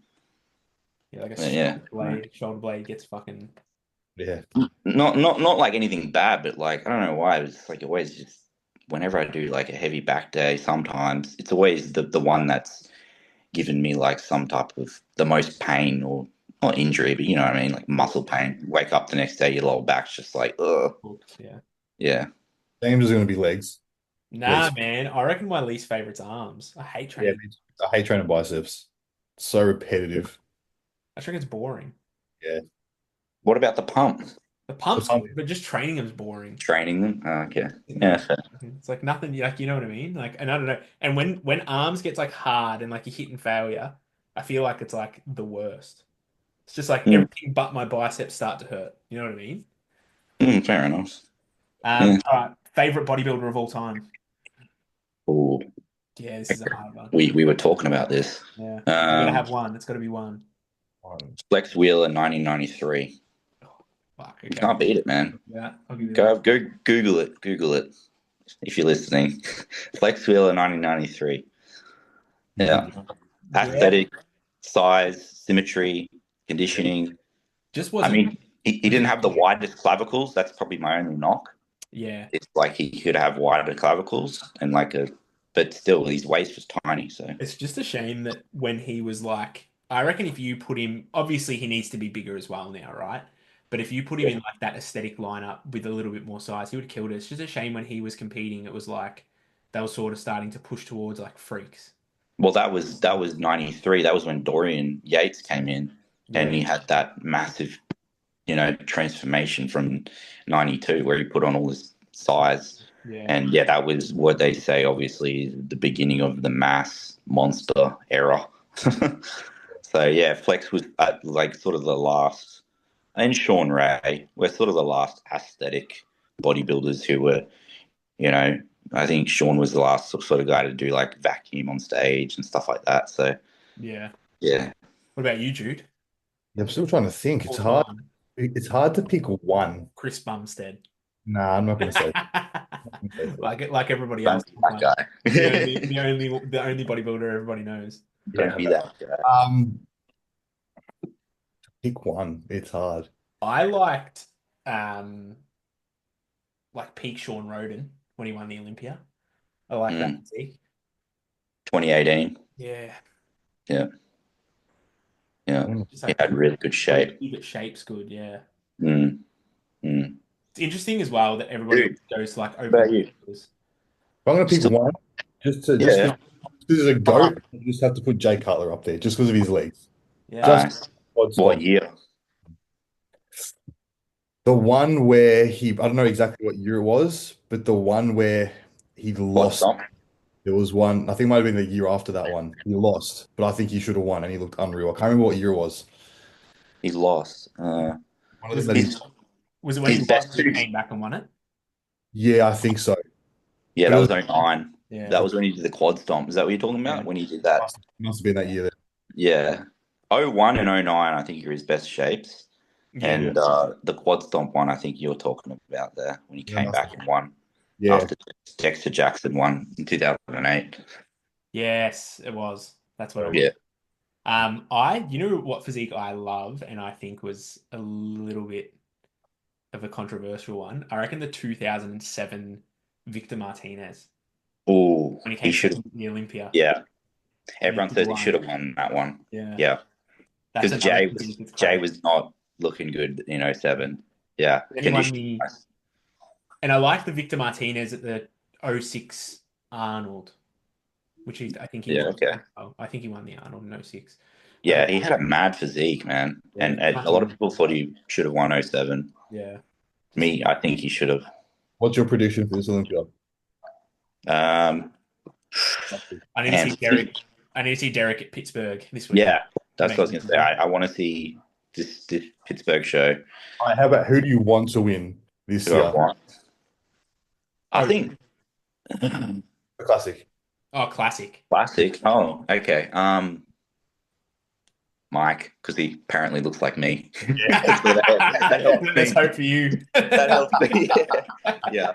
Yeah, like a shoulder blade gets fucking. Yeah. Not like anything bad, but like I don't know why. It's like always just whenever I do like a heavy back day, sometimes it's always the one that's given me like some type of the most pain, or not injury, but you know what I mean, like muscle pain. Wake up the next day, your lower back's just like, ugh. Yeah. James is going to be legs. Nah, man. I reckon my least favorite's arms. I hate training. Yeah, I hate training biceps. So repetitive. I think it's boring. Yeah. What about the pump? The pumps, but just training them is boring. Training them? Oh, okay. Yeah, fair. It's like nothing, like, you know what I mean? Like, and I don't know. And when arms gets like hard and like you're hitting failure, I feel like it's like the worst. It's just like everything but my biceps start to hurt. You know what I mean? Fair enough. All right. Favorite bodybuilder of all time? Oh. Yeah, this is a hard one. We were talking about this. Yeah. You gotta have one. It's gotta be one. Flex Wheeler 1993. Fuck, okay. You can't beat it, man. Yeah, I'll give you that. Go Google it if you're listening. Flex Wheeler 1993. Yeah. Aesthetic, size, symmetry, conditioning. Just wasn't. I mean, he didn't have the widest clavicles. That's probably my only knock. Yeah. It's like he could have wider clavicles and but still his waist was tiny. So it's just a shame that when he was like, I reckon if you put him, obviously he needs to be bigger as well now, right? But if you put him in like that aesthetic lineup with a little bit more size, he would have killed it. It's just a shame when he was competing, it was like they were sort of starting to push towards like freaks. Well, that was 93. That was when Dorian Yates came in, and he had that massive, transformation from 92 where he put on all this size. Yeah. And yeah, that was what they say, obviously, the beginning of the mass monster era. So yeah, Flex was like sort of the last and Sean Ray. We're sort of the last aesthetic bodybuilders who were, I think Sean was the last sort of guy to do like vacuum on stage and stuff like that. So Yeah. yeah. What about you, Jude? Yeah, I'm still trying to think. All time. It's hard to pick one. Chris Bumstead. Nah, I'm not gonna say. Like everybody Don't else. be that guy. The only bodybuilder everybody knows. Don't be that guy. Pick one. It's hard. I liked like peak Sean Roden when he won the Olympia. I like that physique. 2018. Yeah. Yeah. Just He had really good shape. But shape's good, yeah. It's interesting as well that everybody goes to like What about you? If I'm gonna pick one, just because he's a goat, you just have to put Jay Cutler up there just because of his legs. Yeah. What year? The one where I don't know exactly what year it was, but the one where he lost. There was one, I think it might have been the year after that one. He lost, but I think he should have won and he looked unreal. I can't remember what year it was. He lost. Was it when he came back and won it? Yeah, I think so. Yeah, that was 09. Yeah. That was when he did the quad stomp. Is that what you're talking about? Yeah. When he did that? Must have been that year then. Yeah. 01 and 09, I think are his best shapes. Yeah. And the quad stomp one, I think you're talking about there when he came back and won. Yeah. After Dexter Jackson won in 2008. Yes, it was. That's what it was. Yeah. You know what physique I love and I think was a little bit of a controversial one? I reckon the 2007 Victor Martinez. Oh, when he came to the Olympia. Yeah. Everyone says he should have won that one. Yeah. Yeah. Because Jay was not looking good in 07. Yeah. And I like the Victor Martinez at the 06 Arnold, which I think he won. Okay. I think he won the Arnold in 06. Yeah, he had a mad physique, man. Yeah, and a lot of people thought he should have won 07. Yeah. Me, I think he should have. What's your prediction for this Olympia? I need to see Derek. I need to see Derek at Pittsburgh this week. Yeah, that's what I was going to say. I want to see this Pittsburgh show. How about who do you want to win this year? I think Classic. Oh, classic. Classic. Oh, okay. Mike, because he apparently looks like me. Yeah. that helps me. Let's hope for you. That helps me. Yeah.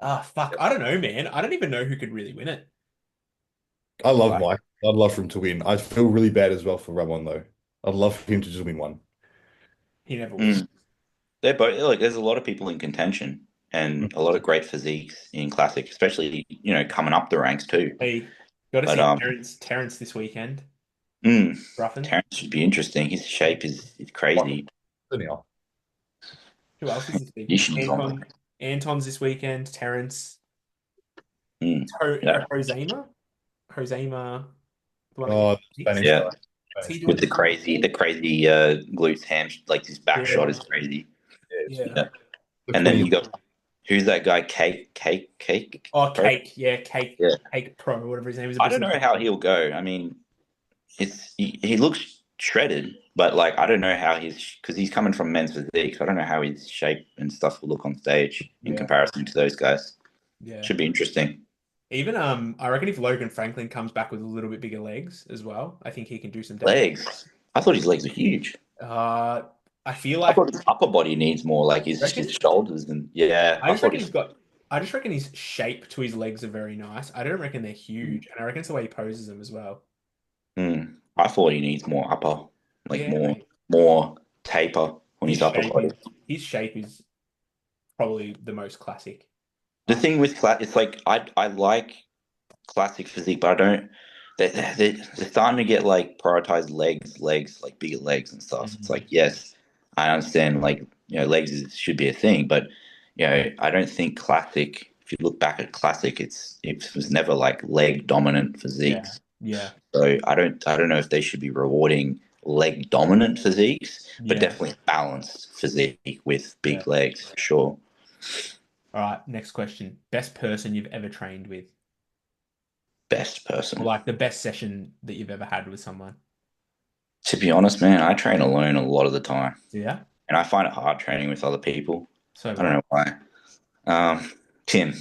Oh, fuck. I don't know, man. I don't even know who could really win it. I love Mike. I'd love for him to win. I feel really bad as well for Ramon, though. I'd love for him to just win one. He never wins. They're both, there's a lot of people in contention and a lot of great physiques in classic, especially, coming up the ranks too. Hey, got to see Terrence this weekend. Terrence should be interesting. His shape is crazy. Who else is this weekend? Anton's this weekend. Terrence. Josema. Oh, yeah. With the crazy glutes ham, like his back shot is crazy. Yeah. And then you got who's that guy? Cake. Oh, Cake. Yeah, Cake. Yeah. Cake Pro, whatever his name is. I don't know how he'll go. I mean, he looks shredded, but I don't know how because he's coming from men's physique, so I don't know how his shape and stuff will look on stage in comparison to those guys. Yeah, should be interesting. Even I reckon if Logan Franklin comes back with a little bit bigger legs as well, I think he can do some legs. I thought his legs were huge. I feel like I thought his upper body needs more, like his shoulders and I just reckon his shape to his legs are very nice. I don't reckon they're huge, and I reckon it's the way he poses them as well. I thought he needs more upper, more taper on his upper body. His shape is probably the most classic. The thing with it's I like classic physique, but I don't. They're starting to get prioritize legs, bigger legs and stuff. It's yes, I understand legs should be a thing, but I don't think classic. If you look back at classic, it was never leg dominant physiques. Yeah. So I don't know if they should be rewarding leg dominant physiques, but definitely balanced physique with big legs for sure. All right, next question. Best person you've ever trained with? Best person? Or the best session that you've ever had with someone? To be honest, man, I train alone a lot of the time. Yeah? and I find it hard training with other people. So I don't know why. Tim,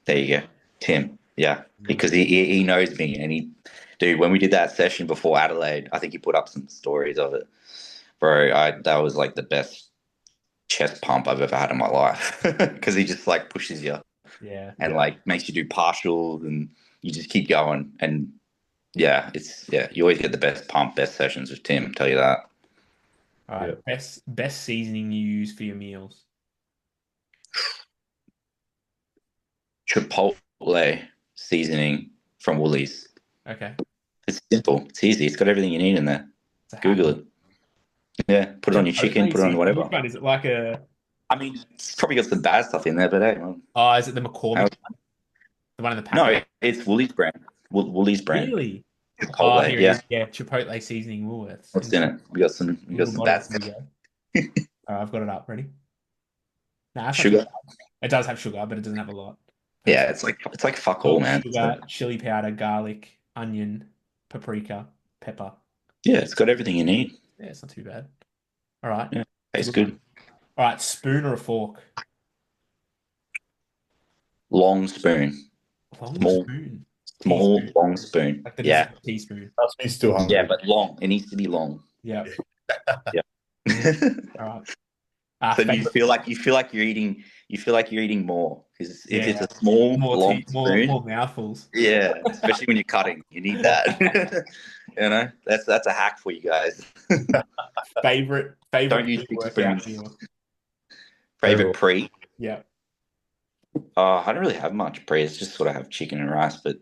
there you go, Tim. Yeah, because he knows me, and dude, when we did that session before Adelaide, I think he put up some stories of it, bro. That was like the best chest pump I've ever had in my life because he just like pushes you yeah. and like makes you do partials, and you just keep going. And yeah, you always get the best sessions with Tim. Tell you that. All right. Yeah. Best seasoning you use for your meals. Chipotle seasoning from Woolies. Okay. It's simple. It's easy. It's got everything you need in there. It's a hack. Google it. Yeah, put it on your chicken, Chipotle put it on seasoning. whatever. Which one is it? Like a I mean, it's probably got some bad stuff in there, but hey, well, oh, is it the McCormick one? The one in the packet? no, it's Woolies brand. Woolies brand. Really? Oh, Chipotle, here it yeah. is. Yeah, Chipotle seasoning Woolworths. What's in it? We got some Little bad bottle. Here stuff. you go. All right, I've got it up. Ready? Nah, that's not too Sugar. bad. It does have sugar, but it doesn't have a lot. Yeah, it's like fuck all, Salt, man. sugar, chili powder, garlic, onion, paprika, pepper. Yeah, it's got everything you need. Yeah, it's not too bad. All right. Yeah, tastes good. All right, spoon or a fork? Long spoon. Long Small, spoon. small, Teaspoon. long spoon. Like the Yeah, teaspoon. That's me still hungry. yeah, but long. It needs to be long. Yeah. Yeah. All right. So you Favorite. feel like you're eating more because if Yeah. it's a small, More long spoon, more mouthfuls. yeah, especially when you're cutting, you need that. That's a hack for you guys. Favorite Don't use big workout spoons. meal. Favorite pre? Yeah. I don't really have much pre. It's just sort of have chicken and rice. But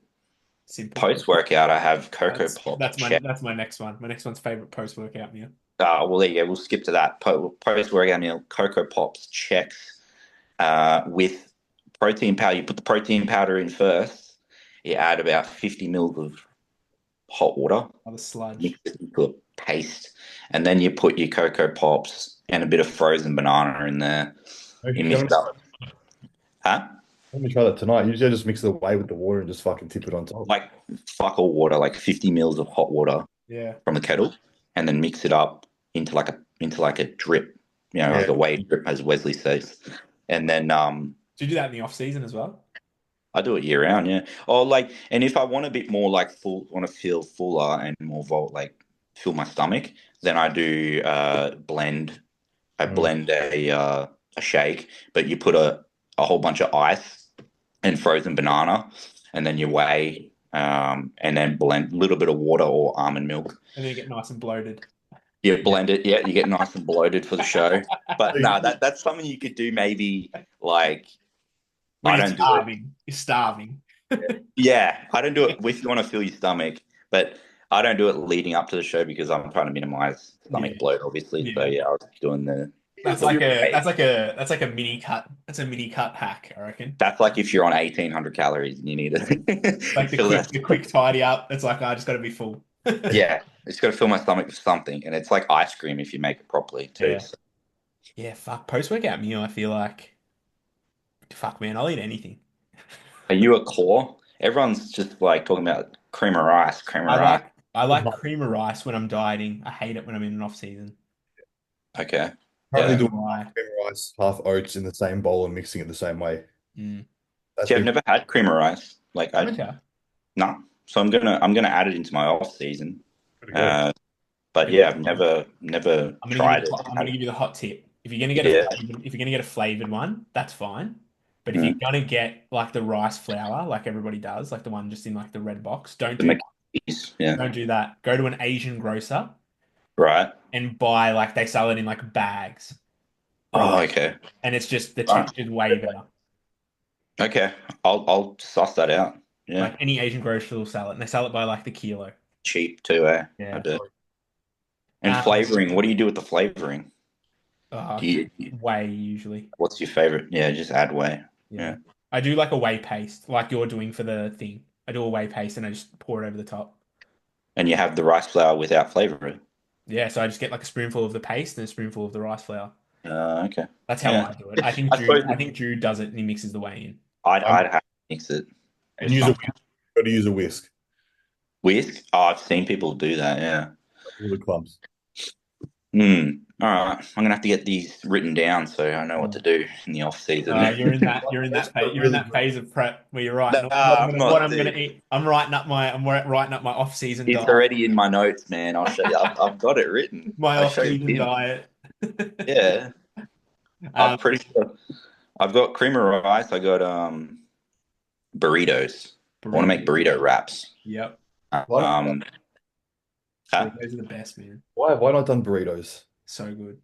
Simple. post workout, I have Cocoa Pop. That's my next one. My next one's favorite post workout meal. Well, there you go. We'll skip to that. Post workout meal, Cocoa Pops checks with protein powder. You put the protein powder in first. You add about 50 mils of hot water. Oh, the sludge. Mix it into a paste, and then you put your Cocoa Pops and a bit of frozen banana in there. You mix it up. Huh? Let me try that tonight. Usually I just mix it away with the water and just fucking tip it on top. Like fuck all water, like 50 mils of hot water from the kettle, and then mix it up into like a drip, like a wave drip, as Wesley says. And then do you do that in the off season as well? I do it year round, yeah. And if I want a bit more want to feel fuller and more fill my stomach, then I do blend. I blend a shake, but you put a whole bunch of ice and frozen banana, and then you weigh, and then blend a little bit of water or almond milk. And then you get nice and bloated. You blend it, yeah, you get nice and bloated for the show. But no, that's something you could do maybe like when I you're don't starving. do it. You're starving. Yeah, I don't do it if you want to fill your stomach, but I don't do it leading up to the show because I'm trying to minimize stomach bloat, obviously. Yeah. So yeah, I was doing the. That's like a mini cut. That's a mini cut hack, I reckon. That's like if you're on 1,800 calories and you need it. Like the quick tidy up. It's like I just got to be full. Yeah, it's got to fill my stomach with something, and it's like ice cream if you make it properly too. Yeah. Yeah, fuck. Post workout meal, I feel like, fuck, man, I'll eat anything. Are you a core? Everyone's just like talking about cream of rice. I like cream of rice when I'm dieting. I hate it when I'm in an off season. Okay. Currently doing cream of rice, half oats in the same bowl and mixing it the same way. Mm. See, I've never had cream of rice. Like no. So I'm gonna add it into my off season. But yeah, I've never tried it. I'm gonna give you the hot tip. If you're gonna get a flavored one, that's fine. But if you're gonna get like the rice flour, like everybody does, like the one just in like the red box, don't do that. Go to an Asian grocer, right, and buy like they sell it in like bags. Oh, okay. And it's just the texture's way better. Okay, I'll suss that out. Yeah, like any Asian grocer will sell it, and they sell it by like the kilo. Cheap too, eh? Yeah. And flavoring, what do you do with the flavoring? Whey usually. What's your favorite? Yeah, just add whey. Yeah. I do like a whey paste, like you're doing for the thing. I do a whey paste and I just pour it over the top. And you have the rice flour without flavor. Yeah, so I just get like a spoonful of the paste and a spoonful of the rice flour. Okay. That's how I do it. I think Jude does it and he mixes the whey in. I'd have to mix it. And use a whisk. Got to use a whisk. Whisk? Oh, I've seen people do that. Yeah. All the clumps. All right, I'm gonna have to get these written down so I know what to do in the off season. That's got you're in really that good. phase of prep where you're writing Nah, up I'm what not, I'm gonna dude. eat. I'm writing up my off season It's diet. already in my notes, man. I'll show you. I've got it written. My I off showed season him. diet. Yeah, I'm Um, pretty sure. I've got cream of rice. I got burritos. I want to make burrito. burrito wraps. Yep. Why not, Um, huh? Burritos are the best, man. why not done burritos? So good.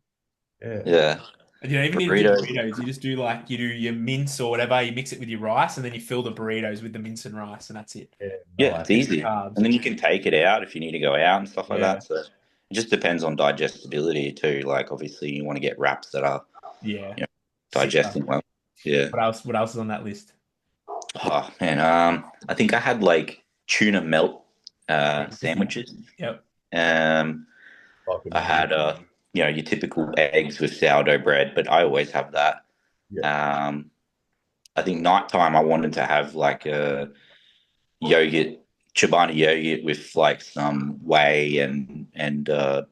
Yeah. Yeah, And you don't even need to do burritos. burritos. You just do like you do your mince or whatever. You mix it with your rice, and then you fill the burritos with the mince and rice, and that's it. Yeah, Yeah, nice. it's easy, Carbs. and then you can take it out if you need to go out and stuff like Yeah. that. So it just depends on digestibility too. Like obviously, you want to get wraps that are Yeah. you know Sick stuff. digesting well. Yeah. What else? What else is on that list? Oh man, I think I had like tuna melt sandwiches. Yep. Um, Fucking I hell. had your typical eggs with sourdough bread, but I always have that. Yeah. I think nighttime I wanted to have like a yogurt, Chobani yogurt with like some whey and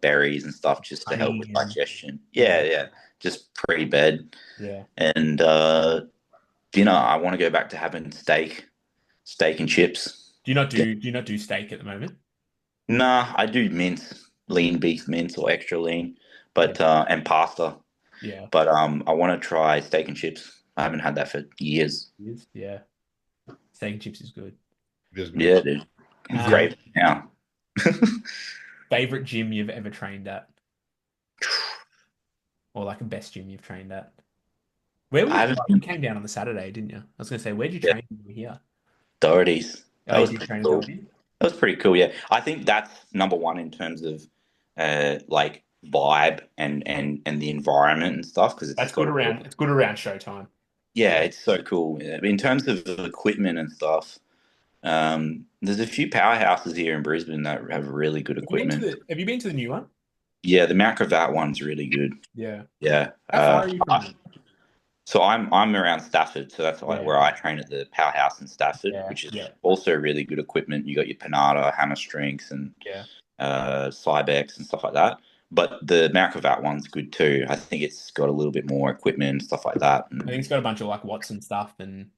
berries and stuff just to help Honey with and digestion. Yeah, yeah, just pre-bed. yeah. And dinner, I want to go back to having steak and chips. Do you not do steak at the moment? Nah, I do mince, lean beef mince or extra lean, Yeah. but and pasta. Yeah. But I want to try steak and chips. I haven't had that for years. Yeah. Steak and chips is good. It is good. Yeah, dude. I'm Um, craving it now. Favorite gym you've ever trained at, or like a best gym you've trained at? Where were I you? haven't You been. came down on the Saturday, didn't you? I was gonna say, where'd you Yeah, train when you were here? Doherty's. Oh, That you was did pretty train at cool. Gaudiello? That was pretty cool. Yeah, I think that's number one in terms of like vibe and the environment and stuff because it's That's got good a real. around. It's good around showtime. Yeah, it's so cool. In terms of equipment and stuff, there's a few powerhouses here in Brisbane that have really good equipment. Have you been to the new one? Yeah, the Mount Gravatt one's really good. Yeah. Yeah. How far are you from it? So I'm around Stafford, so that's like Yeah. where I train at the powerhouse in Stafford, Yeah. which is Yeah. also really good equipment. You got your Panada, hammer strengths, and Yeah. Cybex and stuff like that. But the Mount Gravatt one's good too. I think it's got a little bit more equipment and stuff like that. I think it's got a bunch of like Watson stuff and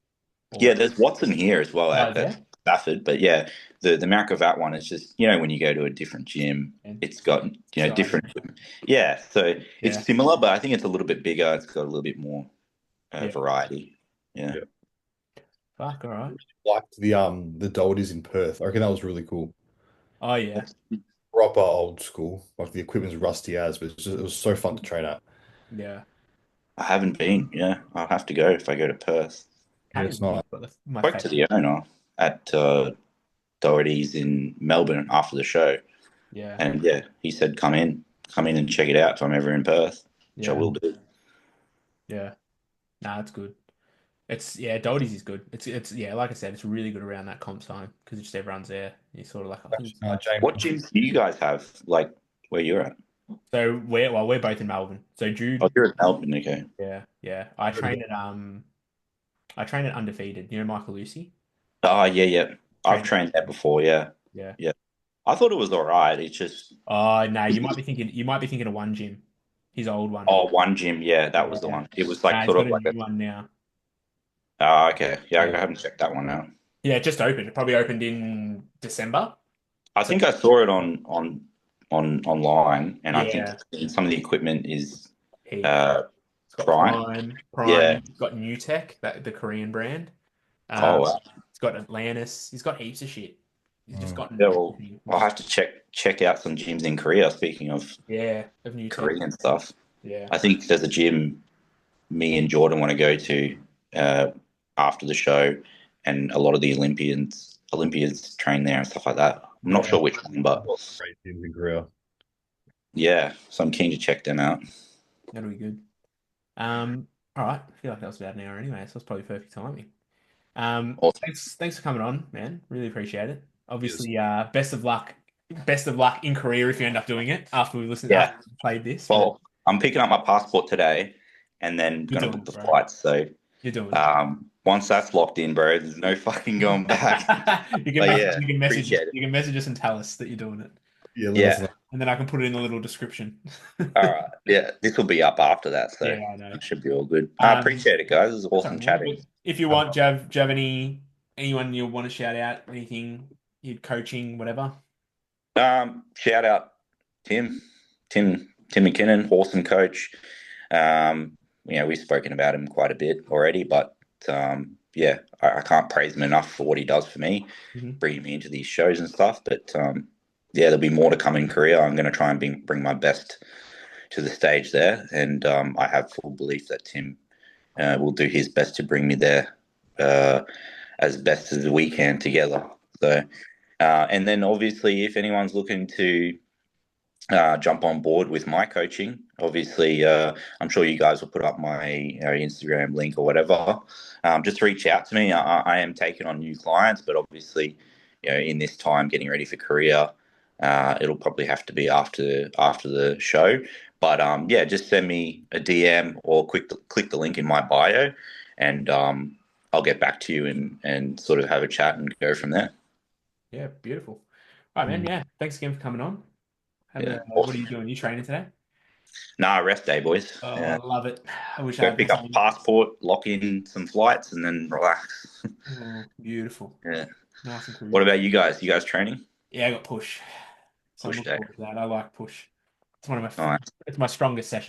all Yeah, that. there's Watson here as well Oh, is at there? Stafford, but yeah, the Mount Gravatt one is just when you go to a different gym, And it's got so, different equipment. Yeah, so it's yeah. similar, but I think it's a little bit bigger. It's got a little bit more Yeah. variety. Yeah. Fuck, all right. Liked the Doherty's in Perth. I reckon that was really cool. Oh yeah. Proper old school. Like the equipment's rusty as, but it was so fun to train at. Yeah. I haven't been. Yeah, I'll have to go if I go to Perth. Yeah, Can't it's even nice. think what my Spoke to favorite. the owner at Doherty's in Melbourne after the show, Yeah. and yeah, he said come in and check it out if I'm ever in Perth, which I Yeah. will do. Yeah. Nah, it's good. Doherty's is good. It's yeah, like I said, it's really good around that comp time because just everyone's there. You sort of like I think it's like James, What gyms do you guys have, like where you're at? so we're both in Melbourne. So Oh, Jude, you're at Melbourne, okay. yeah. I train at Undefeated. You know Michael Lucy? Oh, yeah, yeah. I've Train trained that before, yeah. yeah. Yeah. I thought it was all right. It's just, Oh no, you might be thinking of one gym. His old one. oh, one gym, yeah, that was the Yeah. one. It was like Nah, he's sort got of a like new one now. okay. Yeah, I Yeah. haven't checked that one out. Yeah, it just opened. It probably opened in December. I think I saw it on online, and I Yeah. think some of the equipment is He It's got Prime. Prime. Yeah. It's got New Tech, the Korean brand. Oh, wow. It's got Atlantis. He's got heaps of shit. He's just gotten Yeah, well, everything. I'll have to check out some gyms in Korea. Speaking of Of New Tech. Korean stuff, Yeah. I think there's a gym me and Jordan want to go to after the show, and a lot of the Olympians train there and stuff like that. I'm not sure which one, but great teams in Korea. yeah, so I'm keen to check them out. That'll be good. All right. I feel like that was about an hour anyway, so it's probably perfect timing. Awesome. Thanks for coming on, man. Really appreciate it. Obviously, best of luck. Best of luck in Korea if you end up doing it after we after we played this. Well, I'm picking up my passport today, and then You're going to doing book the it, bro. flights. So You're doing it. once that's locked in, bro, there's no fucking going back. You can But message, yeah, appreciate it. you can message us and tell us that you're doing it. Yeah, let us Yeah. know. and then I can put it in the little description. All right. Yeah, this will be up after that, so Yeah, I know. it should be all good. I appreciate it, guys. It was That's awesome all right, man. chatting. But if you want, do you have anyone you want to shout out? Anything you're coaching, whatever? Shout out Tim, Tim McKinnon, awesome coach. We've spoken about him quite a bit already, but yeah, I can't praise him enough for what he does for me, Mhm. bringing me into these shows and stuff. But yeah, there'll be more to come in Korea. I'm going to try and bring my best to the stage there, and I have full belief that Tim will do his best to bring me there as best as we can together. So, and then obviously, if anyone's looking to jump on board with my coaching. Obviously, I'm sure you guys will put up my Instagram link or whatever. Just reach out to me. I am taking on new clients, but obviously, in this time getting ready for Korea, it'll probably have to be after the show. But yeah, just send me a DM or click the link in my bio, and I'll get back to you and sort of have a chat and go from there. Yeah, beautiful. All right, man. Yeah, thanks again for coming on. Yeah, What are you awesome. doing? You training today? Nah, rest day, boys. Oh, Yeah. I love it. I wish I Go had the pick up a same. passport, lock in some flights, and then relax. Oh, beautiful. Yeah. Nice and What cruisy. about you guys? You guys training? Yeah, I got push. So I'm Push looking day. forward to that. I like push. It's one of my, Nice. it's my strongest session.